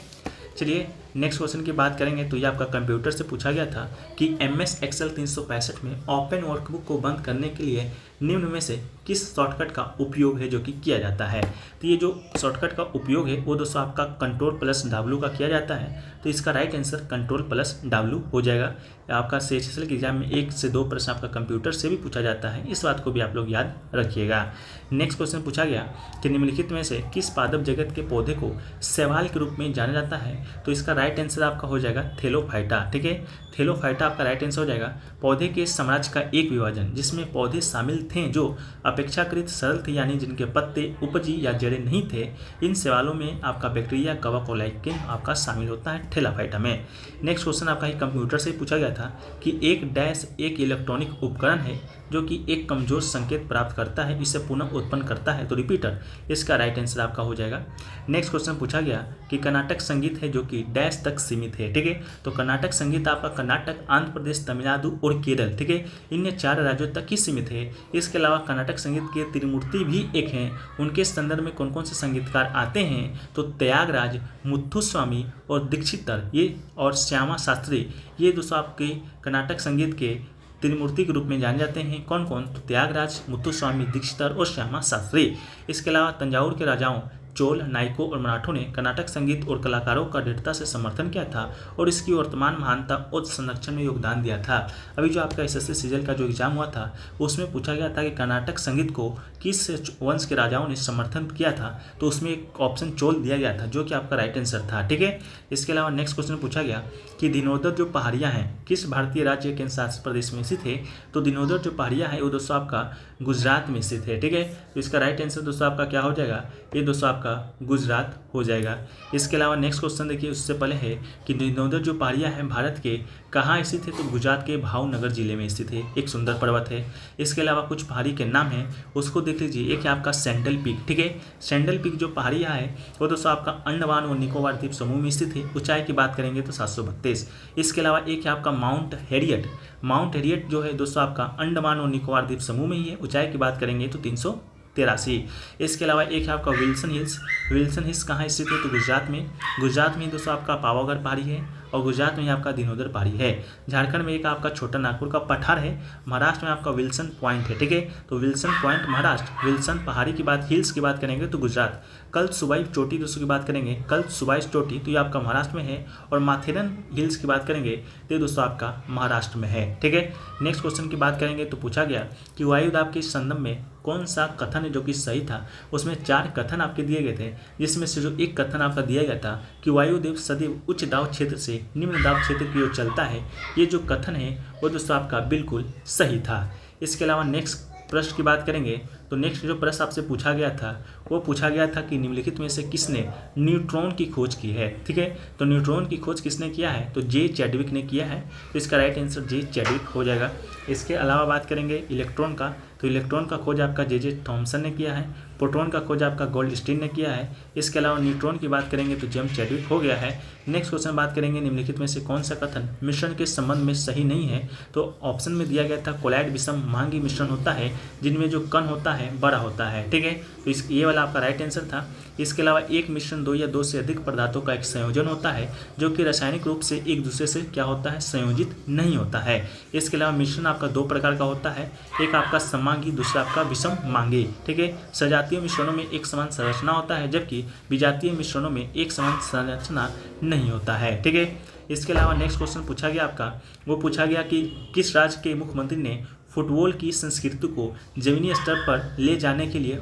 चलिए नेक्स्ट क्वेश्चन की बात करेंगे। तो ये आपका कंप्यूटर से पूछा गया था कि MS Excel 365 में ओपन वर्कबुक को बंद करने के लिए निम्न में से किस शॉर्टकट का उपयोग है जो कि किया जाता है। तो ये जो शॉर्टकट का उपयोग है वो दोस्तों आपका Ctrl+W का किया जाता है। तो इसका राइट आंसर Ctrl+W हो जाएगा। आपका CHSL के एग्जाम में 1 से 2 प्रश्न आपका कंप्यूटर से भी पूछा जाता है, इस बात को भी आप लोग याद रखिएगा। नेक्स्ट क्वेश्चन पूछा गया कि निम्नलिखित में से किस पादप जगत के पौधे को शैवाल के रूप में जाना जाता है। तो इसका राइट आंसर आपका हो जाएगा थेलोफाइटा। ठीक है, थेलोफाइटा आपका राइट आंसर हो जाएगा। पौधे के साम्राज्य का एक विभाजन जिसमें पौधे शामिल थे जो अपेक्षाकृत सरल थे, यानी जिनके पत्ते, उपजी या जड़ें नहीं थे। इन शैवालों में आपका बैक्टीरिया, कवक और लाइकेन आपका शामिल होता है थेलोफाइटा में। नेक्स्ट क्वेश्चन आपका ही कंप्यूटर से पूछा गया था कि एक इलेक्ट्रॉनिक उपकरण है जो कि एक कमजोर संकेत प्राप्त करता है, इसे पुनः उत्पन्न करता है। तो रिपीटर, इसका राइट आंसर आपका हो जाएगा। नेक्स्ट क्वेश्चन पूछा गया कि कर्नाटक संगीत है जो कि डैश तक सीमित है। ठीक है, तो कर्नाटक संगीत आपका कर्नाटक, आंध्र प्रदेश, तमिलनाडु और केरल, ठीक है, इन 4 राज्यों तक ही सीमित है। इसके अलावा कर्नाटक संगीत के त्रिमूर्ति भी एक हैं। उनके संदर्भ में कौन कौन से संगीतकार आते हैं। तो त्यागराज, मुथुस्वामी और दीक्षितर, ये और श्यामा शास्त्री, ये दोस्तों आपके कर्नाटक संगीत के त्रिमूर्ति के रूप में जाने जाते हैं। कौन कौन? तो त्यागराज, मुथुस्वामी, दीक्षितर और श्यामा शास्त्री। इसके अलावा तंजावुर के राजाओं चोल, नायकों और मराठों ने कर्नाटक संगीत और कलाकारों का दृढ़ता से समर्थन किया था और इसकी वर्तमान महानता और संरक्षण में योगदान दिया था। अभी जो आपका SSC सीजल का जो एग्जाम हुआ था उसमें पूछा गया था कि कर्नाटक संगीत को किस वंश के राजाओं ने समर्थन किया था। तो उसमें एक ऑप्शन चोल दिया गया था जो कि आपका राइट आंसर था। ठीक है, इसके अलावा नेक्स्ट क्वेश्चन पूछा गया कि दिनोदर जो पहाड़ियाँ हैं किस भारतीय राज्य केंद्र शासित प्रदेश में स्थित है। तो दिनोदर जो पहाड़ियाँ हैं वो दोस्तों आपका गुजरात में स्थित है। ठीक है, तो इसका राइट आंसर दोस्तों आपका क्या हो जाएगा? ये दोस्तों आपका गुजरात हो जाएगा। इसके अलावा नेक्स्ट क्वेश्चन देखिए, उससे पहले है कि दिनोदर जो पहाड़ियाँ हैं भारत के कहाँ स्थित है। तो गुजरात के भावनगर जिले में स्थित है, एक सुंदर पर्वत है। इसके अलावा कुछ पहाड़ी के नाम हैं उसको देख लीजिए। एक है आपका सैंडल पीक। ठीक है, सैंडल पीक जो पहाड़ियाँ है वो दोस्तों आपका अंडमान और निकोबार द्वीप समूह में स्थित है। ऊंचाई की बात करेंगे तो 732। इसके अलावा एक है आपका माउंट हैरियट। माउंट हैरियट जो है दोस्तों आपका अंडमान और निकोबार द्वीप समूह में ही है। ऊंचाई की बात करेंगे तो 383। इसके अलावा एक है आपका विल्सन हिल्स। विल्सन हिल्स कहाँ स्थित है? तो गुजरात में। गुजरात में दोस्तों आपका पावागढ़ पहाड़ी है और गुजरात में ही आपका दिनोदर पहाड़ी है। झारखंड में एक आपका छोटा नागपुर का पठार है। महाराष्ट्र में आपका विल्सन पॉइंट है। ठीक है, तो विल्सन पॉइंट महाराष्ट्र। विल्सन पहाड़ी की बात, हिल्स की बात करेंगे तो गुजरात। कल सुबाई चोटी दोस्तों की बात करेंगे, कल सुबाई चोटी तो ये आपका महाराष्ट्र में है। और माथेरन हिल्स की बात करेंगे तो ये दोस्तों आपका महाराष्ट्र में है। ठीक है, नेक्स्ट क्वेश्चन की बात करेंगे तो पूछा गया कि वायुदाब के संदर्भ में कौन सा कथन है जो कि सही था। उसमें 4 कथन आपके दिए गए थे, जिसमें से जो एक कथन आपका दिया गया था कि वायुदेव सदैव उच्च दाब क्षेत्र से निम्न दाब क्षेत्र की ओर चलता है, ये जो कथन है वो दोस्तों आपका बिल्कुल सही था। इसके अलावा नेक्स्ट प्रश्न की बात करेंगे तो नेक्स्ट जो प्रश्न आपसे पूछा गया था वो पूछा गया था कि निम्नलिखित में से किसने न्यूट्रॉन की खोज की है। ठीक है, तो न्यूट्रॉन की खोज किसने किया है? तो जे चैडविक ने किया है। तो इसका राइट आंसर जे चैडविक हो जाएगा। इसके अलावा बात करेंगे इलेक्ट्रॉन का, तो इलेक्ट्रॉन का खोज आपका जे थॉमसन ने किया है। प्रोटॉन का खोज आपका गोल्डस्टीन ने किया है। इसके अलावा न्यूट्रॉन की बात करेंगे तो जेम्स चैडविक हो गया है। नेक्स्ट क्वेश्चन बात करेंगे निम्नलिखित में से कौन सा कथन मिश्रण के संबंध में सही नहीं है। तो ऑप्शन में दिया गया था कोलाइड विषम मांगी मिश्रण होता है जिनमें जो कण होता है बड़ा होता है। ठीक है, तो ये वाला आपका राइट आंसर था। इसके अलावा एक मिश्रण 2 या 2 से अधिक पदार्थों का एक संयोजन होता है जो कि रासायनिक रूप से एक दूसरे से क्या होता है? संयोजित नहीं होता है। इसके अलावा मिश्रण आपका 2 प्रकार का होता है, एक आपका समांगी, दूसरा आपका विषम मांगी। ठीक है, सजातीय मिश्रणों में एक समान संरचना होता है जबकि विजातीय मिश्रणों में एक समान संरचना नहीं होता है। ठीक है, इसके अलावा नेक्स्ट क्वेश्चन पूछा गया आपका, वो पूछा गया कि किस राज्य के मुख्यमंत्री ने फुटबॉल की संस्कृति को जमीनी स्तर पर ले जाने के लिए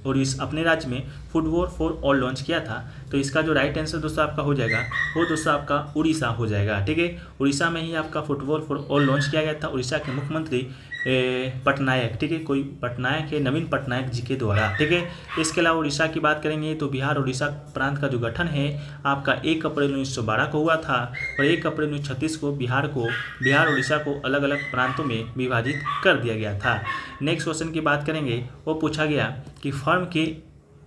और इस अपने राज्य में फुटबॉल फॉर ऑल लॉन्च किया था। तो इसका जो राइट आंसर दोस्तों आपका हो जाएगा वो दोस्तों आपका उड़ीसा हो जाएगा। ठीक है, उड़ीसा में ही आपका फुटबॉल फॉर ऑल लॉन्च किया गया था। उड़ीसा के मुख्यमंत्री पटनायक, ठीक है, कोई पटनायक है, नवीन पटनायक जी के द्वारा। ठीक है, इसके अलावा उड़ीसा की बात करेंगे तो बिहार उड़ीसा प्रांत का जो गठन है आपका 1 अप्रैल 1912 को हुआ था और 1 अप्रैल 1936 को बिहार उड़ीसा को अलग अलग प्रांतों में विभाजित कर दिया गया था। नेक्स्ट क्वेश्चन की बात करेंगे, वो पूछा गया कि फर्म के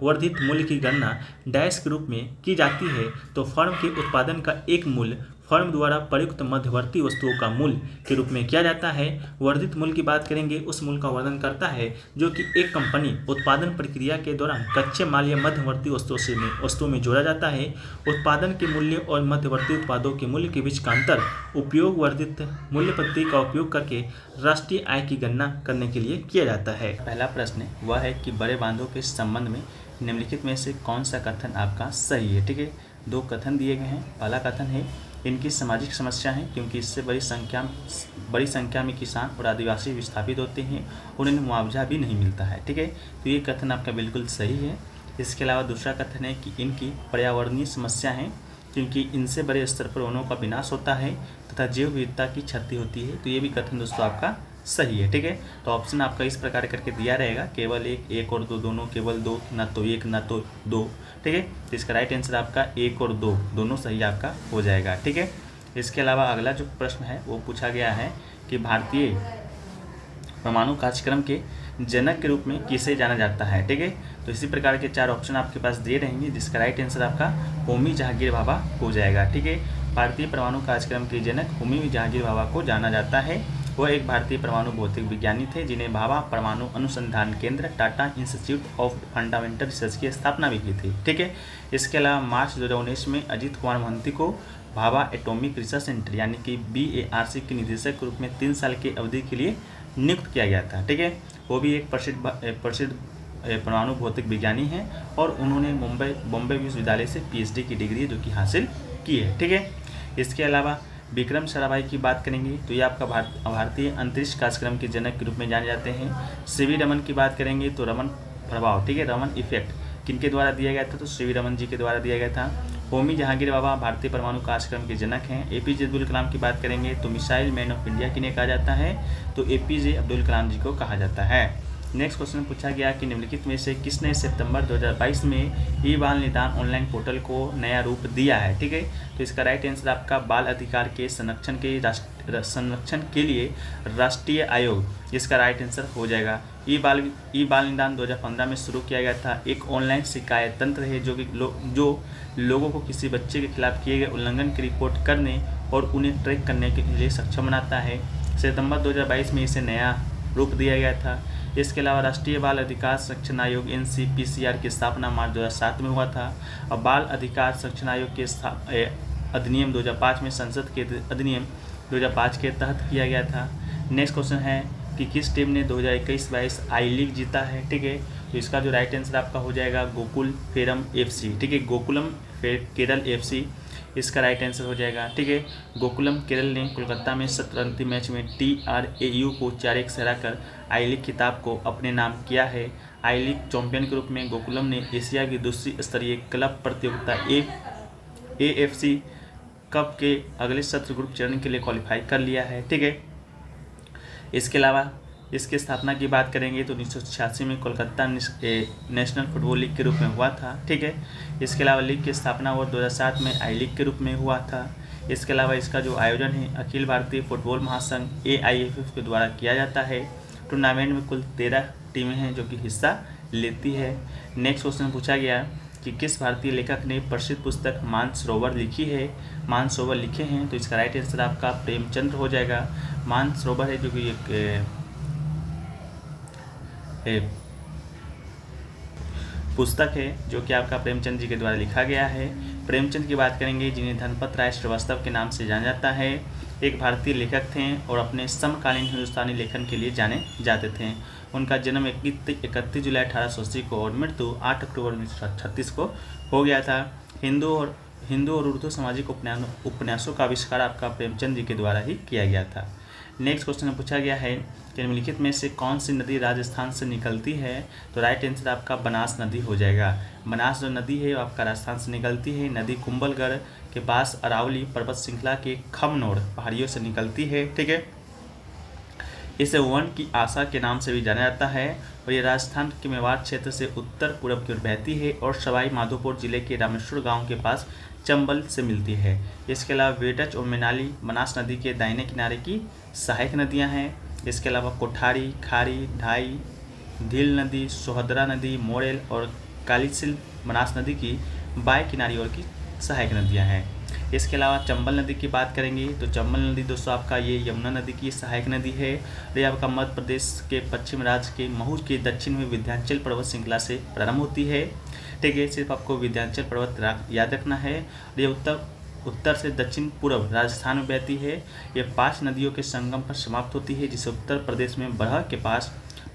वर्धित मूल्य की गणना डैश के रूप में की जाती है। तो फर्म के उत्पादन का एक मूल्य फर्म द्वारा प्रयुक्त मध्यवर्ती वस्तुओं का मूल्य के रूप में किया जाता है। वर्धित मूल्य की बात करेंगे, उस मूल्य का वर्णन करता है जो कि एक कंपनी उत्पादन प्रक्रिया के दौरान कच्चे माल या मध्यवर्ती वस्तुओं में जोड़ा जाता है। उत्पादन के मूल्य और मध्यवर्ती उत्पादों के मूल्य के बीच का अंतर उपयोग वर्धित मूल्य पद्धति का उपयोग करके राष्ट्रीय आय की गणना करने के लिए किया जाता है। पहला प्रश्न वह है कि बड़े बांधों के संबंध में निम्नलिखित में से कौन सा कथन आपका सही है। ठीक है, 2 कथन दिए गए हैं। पहला कथन है इनकी सामाजिक समस्या है क्योंकि इससे बड़ी संख्या में किसान और आदिवासी विस्थापित होते हैं, उन्हें मुआवजा भी नहीं मिलता है। ठीक है, तो ये कथन आपका बिल्कुल सही है। इसके अलावा दूसरा कथन है कि इनकी पर्यावरणीय समस्या है क्योंकि इनसे बड़े स्तर पर वनों का विनाश होता है तथा जैव विविधता की क्षति होती है। तो ये भी कथन दोस्तों आपका सही है। ठीक है, तो ऑप्शन आपका इस प्रकार करके दिया रहेगा, केवल एक और 2 दोनों, केवल 2 ना तो 1 ना तो 2। ठीक है, तो इसका राइट आंसर आपका 1 और 2 दोनों सही आपका हो जाएगा। ठीक है, इसके अलावा अगला जो प्रश्न है वो पूछा गया है कि भारतीय परमाणु कार्यक्रम के जनक के रूप में किसे जाना जाता है। ठीक है, तो इसी प्रकार के 4 ऑप्शन आपके पास दे रहेंगे जिसका राइट आंसर आपका होमी जहांगीर भाभा हो जाएगा। ठीक है, भारतीय परमाणु कार्यक्रम के जनक होमी जहांगीर भाभा को जाना जाता है। वह एक भारतीय परमाणु भौतिक विज्ञानी थे जिन्हें भाभा परमाणु अनुसंधान केंद्र Tata institute of fundamental research की स्थापना भी की थी। ठीक है, इसके अलावा मार्च 2019 में अजीत कुमार मोहंती को भाभा एटॉमिक रिसर्च सेंटर यानी कि BARC के निदेशक के रूप में 3 साल की अवधि के लिए नियुक्त किया गया था। ठीक है, वो भी एक प्रसिद्ध परमाणु भौतिक विज्ञानी हैं और उन्होंने बॉम्बे विश्वविद्यालय से PhD की डिग्री जो कि हासिल की है। ठीक है, इसके अलावा विक्रम साराभाई की बात करेंगे तो ये आपका भारतीय अंतरिक्ष कार्यक्रम के जनक के रूप में जाने जाते हैं। CV रमन की बात करेंगे तो रमन प्रभाव, ठीक है, रमन इफेक्ट किनके द्वारा दिया गया था, तो CV रमन जी के द्वारा दिया गया था। होमी जहांगीर भाभा भारतीय परमाणु कार्यक्रम के जनक हैं। APJ अब्दुल कलाम की बात करेंगे तो मिसाइल मैन ऑफ इंडिया किन्हें कहा जाता है, तो APJ अब्दुल कलाम जी को कहा जाता है। नेक्स्ट क्वेश्चन पूछा गया कि निम्नलिखित में से किसने सितंबर 2022 में ई-बाल निदान ऑनलाइन पोर्टल को नया रूप दिया है। ठीक है, तो इसका राइट आंसर आपका बाल अधिकार के संरक्षण के लिए राष्ट्रीय आयोग, इसका राइट आंसर हो जाएगा। ई बाल निदान 2015 में शुरू किया गया था। एक ऑनलाइन शिकायत तंत्र है जो लोगों को किसी बच्चे के खिलाफ किए गए उल्लंघन की रिपोर्ट करने और उन्हें ट्रैक करने के लिए सक्षम बनाता है। सितंबर 2022 में इसे नया रूप दिया गया था। इसके अलावा राष्ट्रीय बाल अधिकार संरक्षण आयोग NCPCR की स्थापना मार्च 2007 में हुआ था और बाल अधिकार संरक्षण आयोग के अधिनियम 2005 में संसद के अधिनियम 2005 के तहत किया गया था। नेक्स्ट क्वेश्चन है कि किस टीम ने 2021-22 आई लीग जीता है। ठीक है, तो इसका जो राइट आंसर आपका हो जाएगा गोकुल फेरम FC। ठीक है, गोकुलम केरल FC इसका राइट आंसर हो जाएगा। ठीक है, गोकुलम केरल ने कोलकाता में 17 अंतिम मैच में TRAU को 4-1 से हराकर आई लीग खिताब को अपने नाम किया है। आई लीग चैंपियन के रूप में गोकुलम ने एशिया की दूसरी स्तरीय क्लब प्रतियोगिता AFC कप के अगले सत्र ग्रुप चरण के लिए क्वालिफाई कर लिया है। ठीक है, इसके अलावा इसकी स्थापना की बात करेंगे तो 1986 में कोलकाता नेशनल फुटबॉल लीग के रूप में हुआ था। ठीक है, इसके अलावा लीग की स्थापना और 2007 में आई लीग के रूप में हुआ था। इसके अलावा इसका जो आयोजन है अखिल भारतीय फुटबॉल महासंघ AIFF के द्वारा किया जाता है। टूर्नामेंट में कुल 13 टीमें हैं जो कि हिस्सा लेती है। नेक्स्ट क्वेश्चन पूछा गया कि किस भारतीय लेखक ने प्रसिद्ध पुस्तक मानसरोवर लिखी है, मानसरोवर लिखे हैं, तो इसका राइट आंसर आपका प्रेमचंद्र हो जाएगा। मानसरोवर है जो कि एक पुस्तक है जो कि आपका प्रेमचंद जी के द्वारा लिखा गया है। प्रेमचंद की बात करेंगे जिन्हें धनपत राय श्रीवास्तव के नाम से जाना जाता है। एक भारतीय लेखक थे और अपने समकालीन हिंदुस्तानी लेखन के लिए जाने जाते थे। उनका जन्म 31 जुलाई 1880 को और मृत्यु 8 अक्टूबर 1936 को हो गया था। हिंदू और उर्दू सामाजिक उपन्यासों का आविष्कार आपका प्रेमचंद जी के द्वारा ही किया गया था। नेक्स्ट क्वेश्चन में पूछा गया है कि निम्नलिखित में से कौन सी नदी राजस्थान से निकलती है। तो राइट आंसर आपका बनास नदी हो जाएगा। बनास जो नदी है वो आपका राजस्थान से निकलती है। नदी कुंभलगढ़ के पास अरावली पर्वत श्रृंखला के खमनोर पहाड़ियों से निकलती है। ठीक है, इसे वन की आशा के नाम से भी जाना जाता है और ये राजस्थान के मेवाड़ क्षेत्र से उत्तर पूर्व की ओर बहती है और सवाई माधोपुर जिले के रामेश्वर गांव के पास चंबल से मिलती है। इसके अलावा वेटच और मैनाली बनास नदी के दाहिने किनारे की सहायक नदियां हैं। इसके अलावा कोठारी, खारी, ढाई, धील नदी, सोहदरा नदी, मोरेल और कालीसिल बनास नदी की बाएं किनारी ओर की सहायक नदियां हैं। इसके अलावा चंबल नदी की बात करेंगे तो चंबल नदी दोस्तों आपका ये यमुना नदी की सहायक नदी है। ये आपका मध्य प्रदेश के पश्चिम राज्य के महू के दक्षिण में विंध्याचल पर्वत श्रृंखला से प्रारंभ होती है। ठीक है, सिर्फ आपको विंध्याचल पर्वत याद रखना है। ये उत्तर से दक्षिण पूर्व राजस्थान में बहती है। ये 5 नदियों के संगम पर समाप्त होती है, जिसे उत्तर प्रदेश में बरह के पास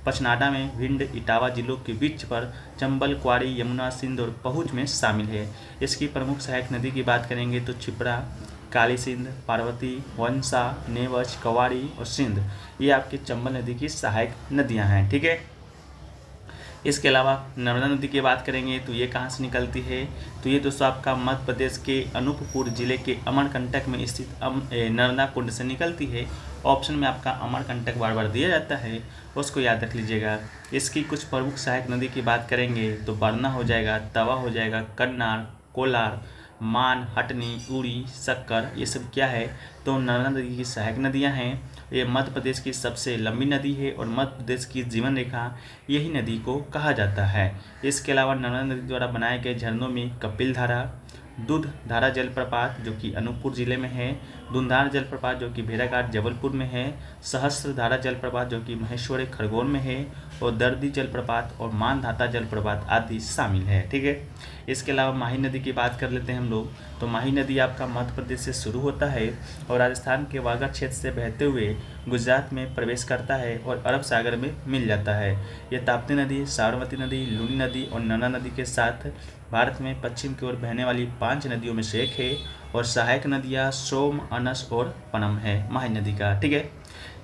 पचनाडा में भिंड इटावा जिलों के बीच पर चंबल, क्वारी, यमुना, सिंध और पहुंच में शामिल है। इसकी प्रमुख सहायक नदी की बात करेंगे तो छिपरा, काली सिंध, पार्वती, वंसा, नेवज, कवाड़ी और सिंध, ये आपकी चंबल नदी की सहायक नदियां हैं। ठीक है, इसके अलावा नर्मदा नदी की बात करेंगे तो ये कहाँ से निकलती है। तो ये दोस्तों आपका मध्य प्रदेश के अनूपपुर जिले के अमरकंटक में स्थित नर्मदा कुंड से निकलती है। ऑप्शन में आपका अमरकंटक बार बार दिया जाता है, उसको याद रख लीजिएगा। इसकी कुछ प्रमुख सहायक नदी की बात करेंगे तो बरना हो जाएगा, तवा हो जाएगा, कन्नार, कोलार, मान, हटनी, उड़ी, शक्कर, ये सब क्या है तो नर्मदा नदी की सहायक नदियाँ हैं। ये मध्य प्रदेश की सबसे लंबी नदी है और मध्य प्रदेश की जीवन रेखा यही नदी को कहा जाता है। इसके अलावा नर्मदा नदी द्वारा बनाए गए झरनों में कपिल धारा, दूध धारा जलप्रपात जो कि अनूपपुर जिले में है, धुंधार जलप्रपात जो कि भेड़ाघाट जबलपुर में है, सहस्त्र धारा जलप्रपात जो कि महेश्वरी खरगोन में है और दर्दी जलप्रपात और मानधाता जलप्रपात आदि शामिल है। ठीक है, इसके अलावा माही नदी की बात कर लेते हैं हम लोग। तो माही नदी आपका मध्य प्रदेश से शुरू होता है और राजस्थान के वागड़ क्षेत्र से बहते हुए गुजरात में प्रवेश करता है और अरब सागर में मिल जाता है। यह ताप्ती नदी, साबरमती नदी, लूनी नदी और नर्मदा नदी के साथ भारत में पश्चिम की ओर बहने वाली 5 नदियों में से एक है और सहायक नदियाँ सोम, अनस और पनम है माही नदी का। ठीक है,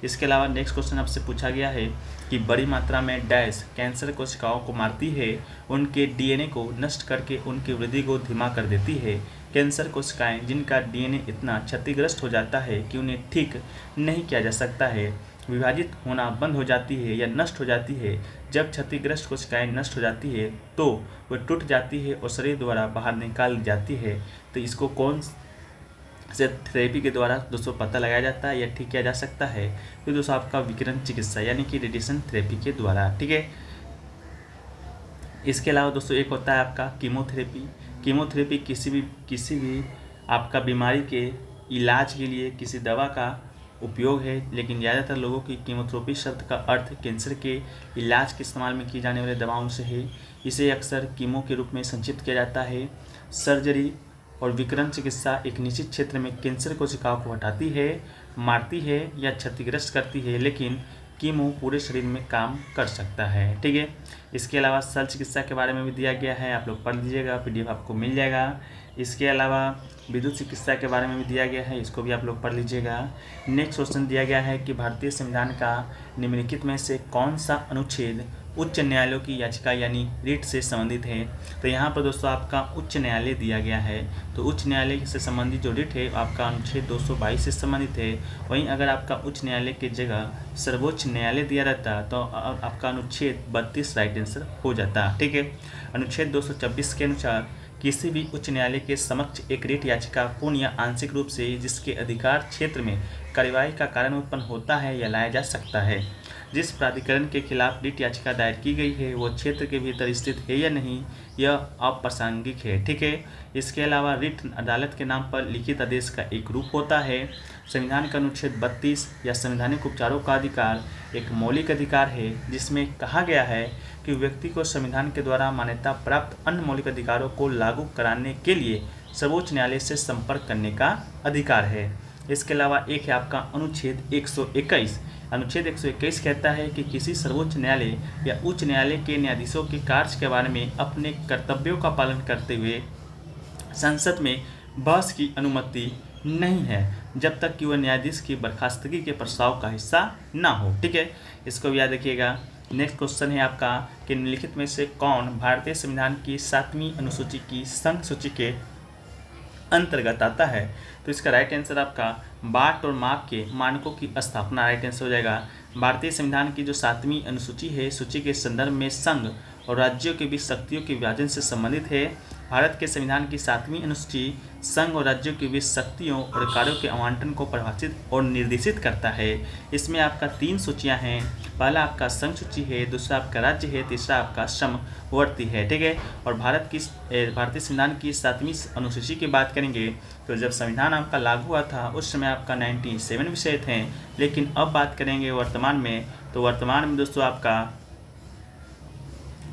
इसके अलावा नेक्स्ट क्वेश्चन आपसे पूछा गया है कि बड़ी मात्रा में डैश कैंसर कोशिकाओं को मारती है, उनके डीएनए को नष्ट करके उनकी वृद्धि को धीमा कर देती है। कैंसर कोशिकाएं जिनका डीएनए इतना क्षतिग्रस्त हो जाता है कि उन्हें ठीक नहीं किया जा सकता है, विभाजित होना बंद हो जाती है या नष्ट हो जाती है। जब क्षतिग्रस्त कोशिकाएं नष्ट हो जाती है तो वह टूट जाती है और शरीर द्वारा बाहर निकाल दी जाती है। तो इसको कौन से थेरेपी के द्वारा दोस्तों पता लगाया जाता है या ठीक किया जा सकता है। तो दोस्तों आपका विकिरण चिकित्सा यानी कि रेडिएशन थेरेपी के द्वारा। ठीक है, इसके अलावा दोस्तों एक होता है आपका कीमोथेरेपी। कीमोथेरेपी किसी भी आपका बीमारी के इलाज के लिए किसी दवा का उपयोग है, लेकिन ज़्यादातर लोगों की कीमोथेरेपी शब्द का अर्थ कैंसर के इलाज के इस्तेमाल में की जाने वाली दवाओं से है। इसे अक्सर कीमो के रूप में संक्षिप्त किया जाता है। सर्जरी और विकिरण चिकित्सा एक निश्चित क्षेत्र में कैंसर कोशिकाओं को हटाती है, मारती है या क्षतिग्रस्त करती है, लेकिन कीमो पूरे शरीर में काम कर सकता है। ठीक है, इसके अलावा शल्य चिकित्सा के बारे में भी दिया गया है, आप लोग पढ़ लीजिएगा, पीडीएफ आपको मिल जाएगा। इसके अलावा विद्युत चिकित्सा के बारे में भी दिया गया है, इसको भी आप लोग पढ़ लीजिएगा। नेक्स्ट क्वेश्चन दिया गया है कि भारतीय संविधान का निम्नलिखित में से कौन सा अनुच्छेद उच्च न्यायालयों की याचिका यानी रिट से संबंधित है। तो यहाँ पर दोस्तों आपका उच्च न्यायालय दिया गया है, तो उच्च न्यायालय से संबंधित जो रिट है आपका अनुच्छेद 222 से संबंधित है। वहीं अगर आपका उच्च न्यायालय की जगह सर्वोच्च न्यायालय दिया रहता तो आपका अनुच्छेद 32 राइट आंसर हो जाता। ठीक है, अनुच्छेद 226 के अनुसार किसी भी उच्च न्यायालय के समक्ष एक रिट याचिका पूर्ण या आंशिक रूप से जिसके अधिकार क्षेत्र में कार्यवाही का कारण उत्पन्न होता है या लाया जा सकता है। जिस प्राधिकरण के खिलाफ रिट याचिका दायर की गई है वो क्षेत्र के भीतर स्थित है या नहीं, यह अप्रासंगिक है। ठीक है, इसके अलावा रिट अदालत के नाम पर लिखित आदेश का एक रूप होता है। संविधान का अनुच्छेद 32 या संवैधानिक उपचारों का अधिकार एक मौलिक अधिकार है, जिसमें कहा गया है कि व्यक्ति को संविधान के द्वारा मान्यता प्राप्त अन्य मौलिक अधिकारों को लागू कराने के लिए सर्वोच्च न्यायालय से संपर्क करने का अधिकार है। इसके अलावा एक है आपका अनुच्छेद 121। अनुच्छेद 121 कहता है कि किसी सर्वोच्च न्यायालय या उच्च न्यायालय के न्यायाधीशों के कार्य के बारे में अपने कर्तव्यों का पालन करते हुए संसद में बहस की अनुमति नहीं है जब तक कि वह न्यायाधीश की बर्खास्तगी के प्रस्ताव का हिस्सा ना हो। ठीक है, इसको भी याद रखिएगा। नेक्स्ट क्वेश्चन है आपका कि निम्नलिखित में से कौन भारतीय संविधान की 7वीं अनुसूची की संघ सूची के अंतर्गत आता है? तो इसका राइट आंसर आपका बाट और माप के मानकों की स्थापना राइट आंसर हो जाएगा। भारतीय संविधान की जो 7वीं अनुसूची है, सूची के संदर्भ में संघ और राज्यों के बीच शक्तियों के विभाजन से संबंधित है। भारत के संविधान की 7वीं अनुसूची संघ और राज्यों के बीच शक्तियों और कार्यों के आवंटन को परिभाषित और निर्देशित करता है। इसमें आपका 3 सूचियां हैं। पहला आपका संघ सूची है, दूसरा आपका राज्य है, तीसरा आपका समवर्ती है। ठीक है, और भारतीय संविधान की 7वीं अनुसूची की बात करेंगे तो जब संविधान आपका लागू हुआ था उस समय आपका 97 विषय थे, लेकिन अब बात करेंगे वर्तमान में, तो वर्तमान में दोस्तों आपका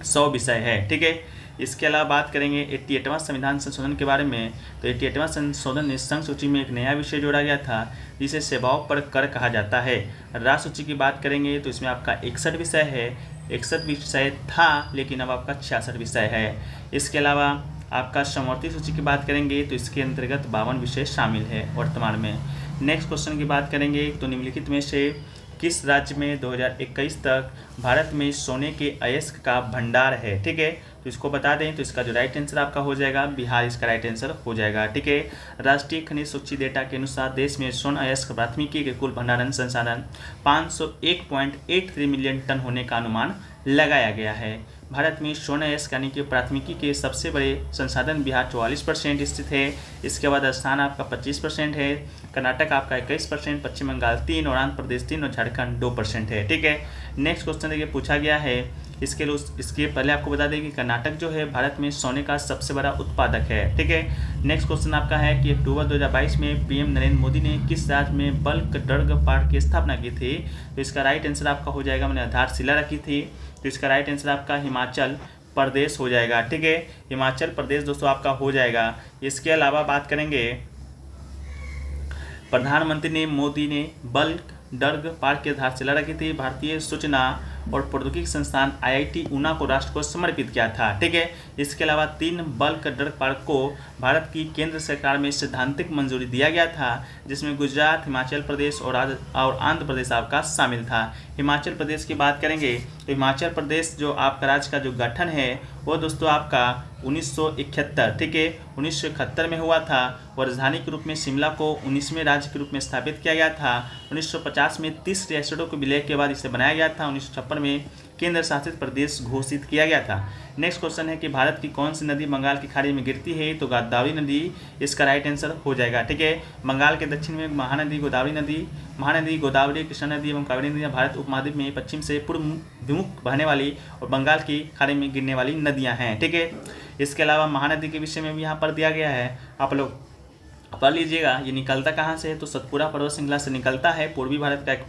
100 विषय है। ठीक है, इसके अलावा बात करेंगे 88वां संविधान संशोधन के बारे में। तो 88वां संशोधन में संघ सूची में एक नया विषय जोड़ा गया था जिसे सेवाओं पर कर कहा जाता है। राज्य सूची की बात करेंगे तो इसमें आपका 61 विषय है, 61 विषय था लेकिन अब आपका 66 विषय है। इसके अलावा आपका समवर्ती सूची की बात करेंगे तो इसके अंतर्गत 52 विषय शामिल है वर्तमान में। नेक्स्ट क्वेश्चन की बात करेंगे तो निम्नलिखित में से किस राज्य में 2021 तक भारत में सोने के अयस्क का भंडार है? ठीक है, तो इसको बता दें तो इसका जो राइट आंसर आपका हो जाएगा बिहार, इसका राइट आंसर हो जाएगा। ठीक है, राष्ट्रीय खनिज सूची डेटा के अनुसार देश में स्वर्ण अयस्क प्राथमिकी के कुल भंडारण संसाधन 501.83 मिलियन टन होने का अनुमान लगाया गया है। भारत में स्वर्ण अयस्क यानी कि प्राथमिकी के सबसे बड़े संसाधन बिहार 44% स्थित है। इसके बाद राजस्थान आपका 25% है, कर्नाटक आपका 21%, पश्चिम बंगाल 3 और आंध्र प्रदेश 3 और झारखंड 2% है। ठीक है, नेक्स्ट क्वेश्चन देखिए पूछा गया है इसके पहले आपको बता दें कि कर्नाटक जो है भारत में सोने का सबसे बड़ा उत्पादक है। ठीक है, नेक्स्ट क्वेश्चन आपका है कि अक्टूबर 2022 में पीएम नरेंद्र मोदी ने किस राज्य में बल्क ड्रग पार्क की स्थापना की थी? तो इसका राइट आंसर आपका हो जाएगा, मैंने आधारशिला रखी थी, तो इसका राइट आंसर आपका हिमाचल प्रदेश हो जाएगा। ठीक है, हिमाचल प्रदेश दोस्तों आपका हो जाएगा। इसके अलावा बात करेंगे प्रधानमंत्री मोदी ने बल्क ड्रग पार्क की आधारशिला रखी थी, भारतीय सूचना और प्रौद्योगिकी संस्थान IIT ऊना को राष्ट्र को समर्पित किया था। ठीक है, इसके अलावा 3 बल्क ड्रग पार्क को भारत की केंद्र सरकार में सैद्धांतिक मंजूरी दिया गया था, जिसमें गुजरात, हिमाचल प्रदेश और आंध्र प्रदेश आपका शामिल था। हिमाचल प्रदेश की बात करेंगे तो हिमाचल प्रदेश जो आपका राज्य का जो गठन है वो दोस्तों आपका 1971, ठीक है, 1971 में हुआ था और राजधानी के रूप में शिमला को 19वें राज्य के रूप में स्थापित किया गया था। 1950 में 30 रियासतों के विलय के बाद इसे बनाया गया था। 1956 में केंद्र शासित प्रदेश घोषित किया गया था। नेक्स्ट क्वेश्चन है कि भारत की कौन सी नदी बंगाल की खाड़ी में गिरती है? तो गोदावरी नदी इसका राइट आंसर हो जाएगा। ठीक है, बंगाल के दक्षिण में महानदी गोदावरी, कृष्णा नदी एवं कावेरी नदियाँ भारत उपमहाद्वीप में पश्चिम से पूर्व विमुख बहने वाली और बंगाल की खाड़ी में गिरने वाली नदियाँ हैं। ठीक है, इसके अलावा महानदी के विषय में भी यहाँ पर दिया गया है, आप लोग पढ़ लीजिएगा। ये निकलता कहाँ से है? तो सतपुरा पर्वत श्रृंखला से निकलता है, पूर्वी भारत का एक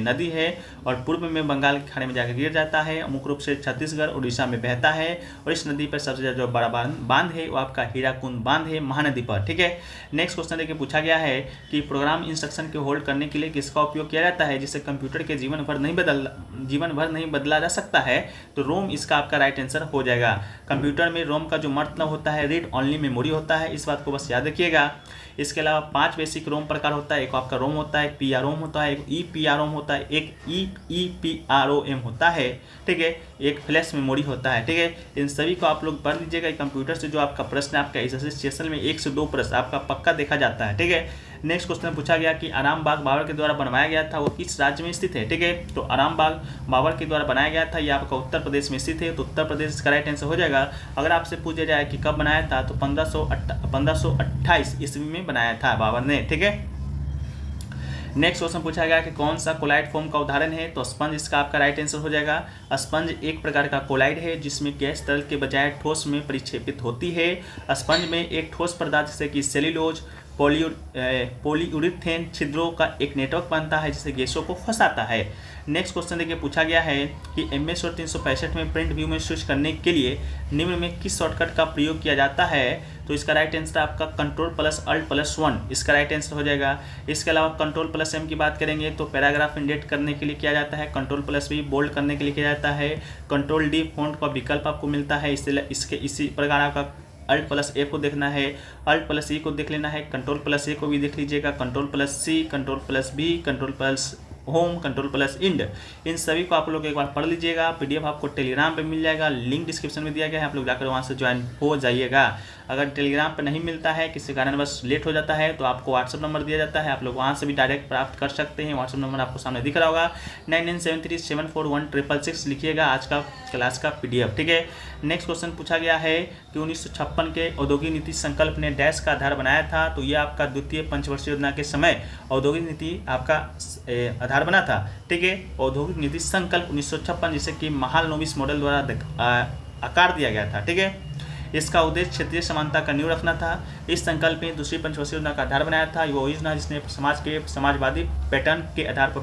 नदी है और पूर्व में बंगाल की खाड़ी में जाकर गिर जाता है। मुख्य रूप से छत्तीसगढ़ उड़ीसा में बहता है और इस नदी पर सबसे ज़्यादा जो बड़ा बांध है वो आपका हीराकुंड बांध है महानदी पर। ठीक है, नेक्स्ट क्वेश्चन देखिए पूछा गया है कि प्रोग्राम इंस्ट्रक्शन के होल्ड करने के लिए किसका उपयोग किया जाता है जिससे कंप्यूटर के जीवन भर नहीं बदला जा सकता है? तो रोम इसका आपका राइट आंसर हो जाएगा। कंप्यूटर में रोम का जो मतलब होता है रीड ओनली मेमोरी होता है, इस बात को बस याद रखिएगा। इसके अलावा 5 बेसिक रोम प्रकार होता है, एक आपका रोम होता है, एक PROM होता है, एक EPROM होता है, एक EEPROM होता है। ठीक है, एक फ्लैश मेमोरी होता है। ठीक है, इन सभी को आप लोग पढ़ लीजिएगा। कंप्यूटर से जो आपका प्रश्न आपका इस सेशन में 1 से 2 प्रश्न आपका पक्का देखा जाता है। ठीक है, नेक्स्ट क्वेश्चन पूछा गया कि आराम बाग बाबर के द्वारा बनवाया गया था वो किस राज्य में स्थित है? ठीक है, तो आराम बाग बाबर के द्वारा बनाया गया था ये आपका उत्तर प्रदेश में स्थित है, तो उत्तर प्रदेश का राइट आंसर हो जाएगा। अगर आपसे पूछा जाए कि कब बनाया था तो 1528 ईस्वी में बनाया था बाबर ने। ठीक है, नेक्स्ट क्वेश्चन पूछा गया कि कौन सा कोलाइड फॉर्म का उदाहरण है? तो स्पंज इसका आपका राइट आंसर हो जाएगा। स्पंज एक प्रकार का कोलाइड है जिसमें गैस तरल के बजाय ठोस में परिक्षेपित होती है। स्पंज में एक ठोस पदार्थ जैसे कि सेल्यूलोज, पॉलीयूरेथेन छिद्रों का एक नेटवर्क बनता है जिससे गैसों को फंसाता है। नेक्स्ट क्वेश्चन देखिए पूछा गया है कि MS Word 365 में प्रिंट व्यू में स्विच करने के लिए निम्न में किस शॉर्टकट का प्रयोग किया जाता है? तो इसका राइट आंसर आपका Ctrl+Alt+1 इसका राइट आंसर हो जाएगा। इसके अलावा Ctrl+M की बात करेंगे तो पैराग्राफ इंडेट करने के लिए किया जाता है, Ctrl+V बोल्ड करने के लिए किया जाता है, Ctrl+D फॉन्ट का विकल्प आपको मिलता है। इसी प्रकार आपका अल्ट प्लस ए को देखना है, अल्ट प्लस ई को देख लेना है, कंट्रोल प्लस ए को भी देख लीजिएगा, control plus C, control plus B, control plus home, control plus end, इन सभी को आप लोग एक बार पढ़ लीजिएगा। पीडीएफ आपको टेलीग्राम पे मिल जाएगा, लिंक डिस्क्रिप्शन में दिया गया है, आप लोग जाकर वहाँ से ज्वाइन हो जाइएगा। अगर टेलीग्राम पे नहीं मिलता है, किसी कारण बस लेट हो जाता है, तो आपको व्हाट्सअप नंबर दिया जाता है, आप लोग वहाँ से भी डायरेक्ट प्राप्त कर सकते हैं। व्हाट्सअप नंबर आपको सामने दिख रहा होगा, 9973741666 लिखिएगा आज का क्लास का पीडीएफ। ठीक है, नेक्स्ट क्वेश्चन पूछा गया है कि 1956 के औद्योगिक नीति संकल्प ने डैश का आधार बनाया था। तो ये आपका द्वितीय पंचवर्षीय योजना के समय औद्योगिक नीति आपका आधार बना था। ठीक है, औद्योगिक नीति संकल्प 1956 जिसे कि महालनोबिस मॉडल द्वारा आकार दिया गया था। ठीक है, इसका उद्देश्य क्षेत्रीय समानता का नींव रखना था। इस संकल्प में दूसरी पंचवर्षीय योजना का आधार बनाया था। वो योजना जिसने समाज के समाजवादी पैटर्न के आधार पर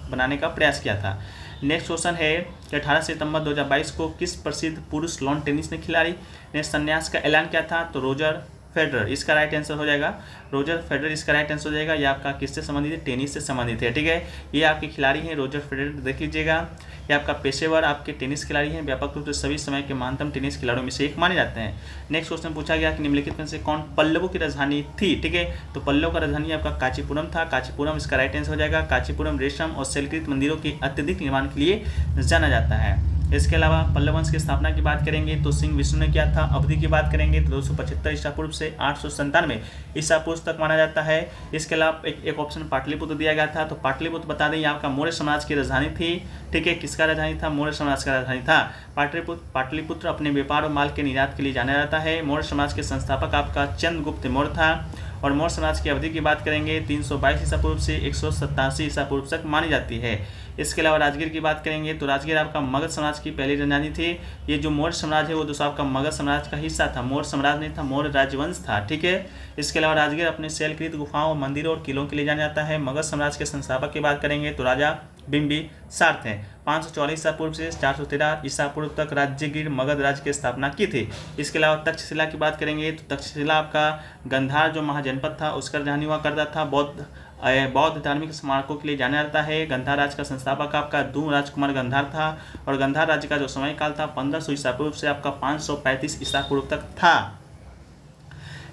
बनाने का प्रयास किया था। नेक्स्ट क्वेश्चन है कि 18 सितंबर 2022 को किस प्रसिद्ध पुरुष लॉन टेनिस खिलाड़ी ने संन्यास का ऐलान किया था। तो रोजर फेडरर इसका राइट आंसर हो जाएगा, रोजर फेडरर इसका राइट आंसर हो जाएगा। ये आपका किससे संबंधित है, टेनिस से संबंधित है। ठीक है, ये आपके खिलाड़ी हैं रोजर फेडरर, देख लीजिएगा। ये आपका पेशेवर आपके टेनिस खिलाड़ी हैं, व्यापक रूप से सभी समय के महानतम टेनिस खिलाड़ियों में से एक माने जाते हैं। नेक्स्ट क्वेश्चन पूछा गया कि निम्नलिखित में से कौन पल्लवों की राजधानी थी। ठीक है, तो पल्लव का राजधानी आपका कांचीपुरम था, कांचीपुरम इसका राइट आंसर हो जाएगा। कांचीपुरम रेशम और शैलकृत मंदिरों के अत्यधिक निर्माण के लिए जाना जाता है। इसके अलावा पल्लव वंश की स्थापना की बात करेंगे तो सिंह विष्णु ने किया था। अवधि की बात करेंगे तो 275 ईसा पूर्व से 897 ईसा पूर्व तक माना जाता है। इसके अलावा एक ऑप्शन पाटलिपुत्र दिया गया था। तो पाटलिपुत्र बता दें यहाँ का मौर्य समाज की राजधानी थी। ठीक है, किसका राजधानी था, मौर्य समाज का राजधानी था। पाटलिपुत्र अपने व्यापार और माल के निर्यात के लिए जाना जाता है। मौर्य समाज के संस्थापक आपका चंद्रगुप्त मौर्य था। और मौर्य समाज की अवधि की बात करेंगे 322 ईसा पूर्व से 187 ईसा पूर्व तक मानी जाती है। इसके अलावा राजगीर की बात करेंगे तो राजगीर आपका मगध समाज की पहली राजधानी थी। ये जो मौर्य साम्राज्य है वो दोस्तों आपका मगध साम्राज्य का हिस्सा था, मौर्य साम्राज्य नहीं था, मौर्य राजवंश था। ठीक है, इसके अलावा राजगीर अपने शैलकृत गुफाओं, मंदिरों और किलों के लिए जाना जाता है। मगध साम्राज्य के संस्थापक की बात करेंगे तो राजा बिंबिसार थे। 544 ईसा पूर्व से 413 ईसा पूर्व तक राजगीर मगध राज्य की स्थापना की थी। इसके अलावा तक्षशिला की बात करेंगे तो तक्षशिला आपका गंधार जो महाजनपद था उसका राजधानी हुआ करता था। बौद्ध धार्मिक स्मारकों के लिए जाना जाता है। गंधार राज्य का संस्थापक आपका दून राजकुमार गंधार था। और गंधार राज्य का जो समय काल था 1500 ईसा पूर्व से आपका 535 ईसा पूर्व तक था।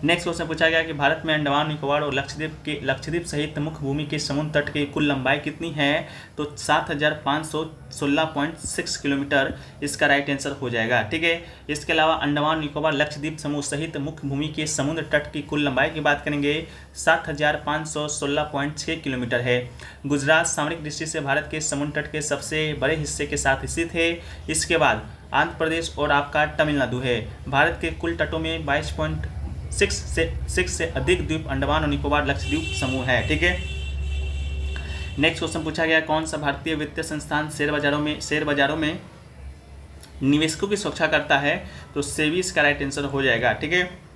नेक्स्ट क्वेश्चन पूछा गया कि भारत में अंडमान निकोबार और लक्षद्वीप सहित मुख्य भूमि के समुद्र तट की कुल लंबाई कितनी है। तो 7516.6 किलोमीटर इसका राइट आंसर हो जाएगा। ठीक है, इसके अलावा अंडमान निकोबार लक्षद्वीप समूह सहित मुख्य भूमि के समुद्र तट की कुल लंबाई की बात करेंगे 7516.6 किलोमीटर है। गुजरात सामरिक दृष्टि से भारत के समुद्र तट के सबसे बड़े हिस्से के साथ स्थित है। इसके बाद आंध्र प्रदेश और आपका तमिलनाडु है। भारत के कुल तटों में 22.6 से अधिक द्वीप अंडमान और निकोबार लक्षद्वीप समूह है। ठीक है, नेक्स्ट क्वेश्चन पूछा गया कौन सा भारतीय वित्तीय संस्थान शेयर बाजारों में निवेशकों की सुरक्षा करता है। तो सेबी इसका राइट आंसर हो जाएगा। ठीक है,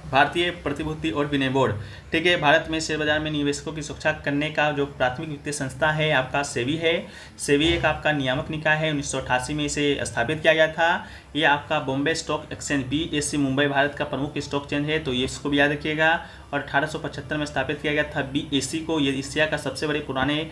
भारतीय प्रतिभूति और विनिमय बोर्ड। ठीक है, भारत में शेयर बाजार में निवेशकों की सुरक्षा करने का जो प्राथमिक वित्तीय संस्था है आपका सेबी है। सेबी एक आपका नियामक निकाय है, 1988 में इसे स्थापित किया गया था। ये आपका Bombay stock exchange BSE Mumbai Bharat का प्रमुख स्टॉक एक्सचेंज है, तो ये इसको भी याद रखिएगा। और 1875 में स्थापित किया गया था BSE को। ये एशिया का सबसे बड़े पुराने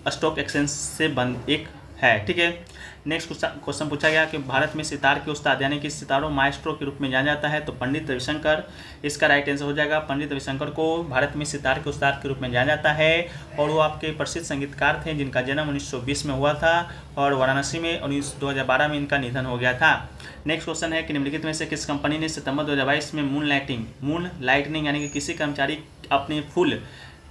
स्टॉक एक्सचेंज से बंद एक है। ठीक है, नेक्स्ट क्वेश्चन पूछा गया कि भारत में सितार के उस्ताद यानी कि सितारों माइस्ट्रो के रूप में जाना जाता है। तो पंडित रविशंकर इसका राइट आंसर हो जाएगा। पंडित रविशंकर को भारत में सितार के उस्ताद के रूप में जाना जाता है। और वो आपके प्रसिद्ध संगीतकार थे जिनका जन्म 1920 में हुआ था और वाराणसी में, और 2012 में इनका निधन हो गया था। नेक्स्ट क्वेश्चन है कि निम्नलिखित में से किस कंपनी ने सितंबर 2022 में मून लाइटनिंग यानी कि किसी कर्मचारी अपनी फुल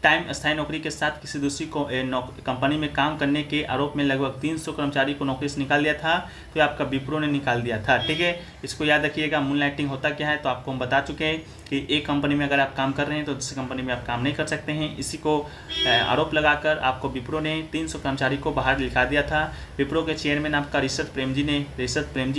टाइम अस्थायी नौकरी के साथ किसी दूसरी कंपनी में काम करने के आरोप में लगभग 300 कर्मचारी को नौकरी से निकाल दिया था। तो ये आपका विप्रो ने निकाल दिया था। ठीक है, इसको याद रखिएगा। मून लाइटिंग होता क्या है तो आपको हम बता चुके हैं कि एक कंपनी में अगर आप काम कर रहे हैं तो दूसरी कंपनी में आप काम नहीं कर सकते हैं। इसी को आरोप लगाकर आपको विप्रो ने 300 कर्मचारी को बाहर लिखा दिया था। विप्रो के चेयरमैन आपका ऋषभ प्रेम जी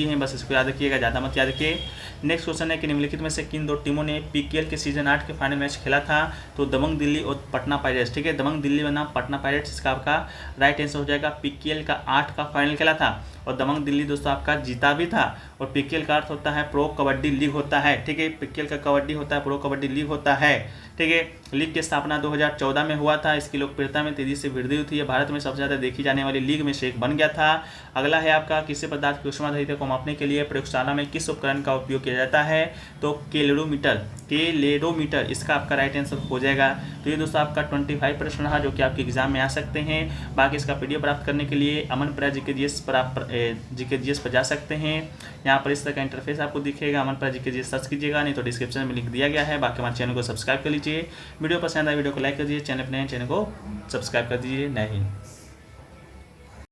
हैं, बस इसको याद रखिएगा, ज़्यादा मत याद रखिए। नेक्स्ट क्वेश्चन है कि निम्नलिखित में से किन दो टीमों ने PKL के सीजन 8 के फाइनल मैच खेला था। तो दबंग दिल्ली और पटना पायरेट्स। ठीक है, दबंग दिल्ली बनाम पटना पायरेट्स इसका आपका राइट आंसर हो जाएगा। PKL का 8 का फाइनल खेला था और दबंग दिल्ली दोस्तों आपका जीता भी था। और PKL का अर्थ होता है प्रो कबड्डी लीग होता है। ठीक है, PKL का कबड्डी होता है, प्रो कबड्डी लीग होता है। ठीक ठीक है। लीग की स्थापना 2014 में हुआ था। इसकी लोकप्रियता में तेजी से वृद्धि हुई थी। ये भारत में सबसे ज़्यादा देखी जाने वाली लीग में से एक बन गया था। अगला है आपका, किसी पदार्थ की ऊष्माधारिता को मापने के लिए प्रयोगशाला में किस उपकरण का उपयोग किया जाता है? तो कैलोरीमीटर इसका आपका राइट आंसर हो जाएगा। तो ये दोस्तों आपका 25 प्रश्न रहा जो कि आपके एग्जाम में आ सकते हैं। बाकी इसका पीडीएफ प्राप्त करने के लिए अमन प्रा GKGS पर आप GKGS पर जा सकते हैं। यहाँ पर इस तरह का इंटरफेस आपको दिखेगा। अमन प्रा GKGS सर्च कीजिएगा, नहीं तो डिस्क्रिप्शन में लिंक दिया गया है। बाकी हमारे चैनल को सब्सक्राइब कर लीजिए। वीडियो पसंद आए वीडियो को लाइक कर दीजिए, चैनल पर नए चैनल को सब्सक्राइब कर दीजिए। जय हिंद।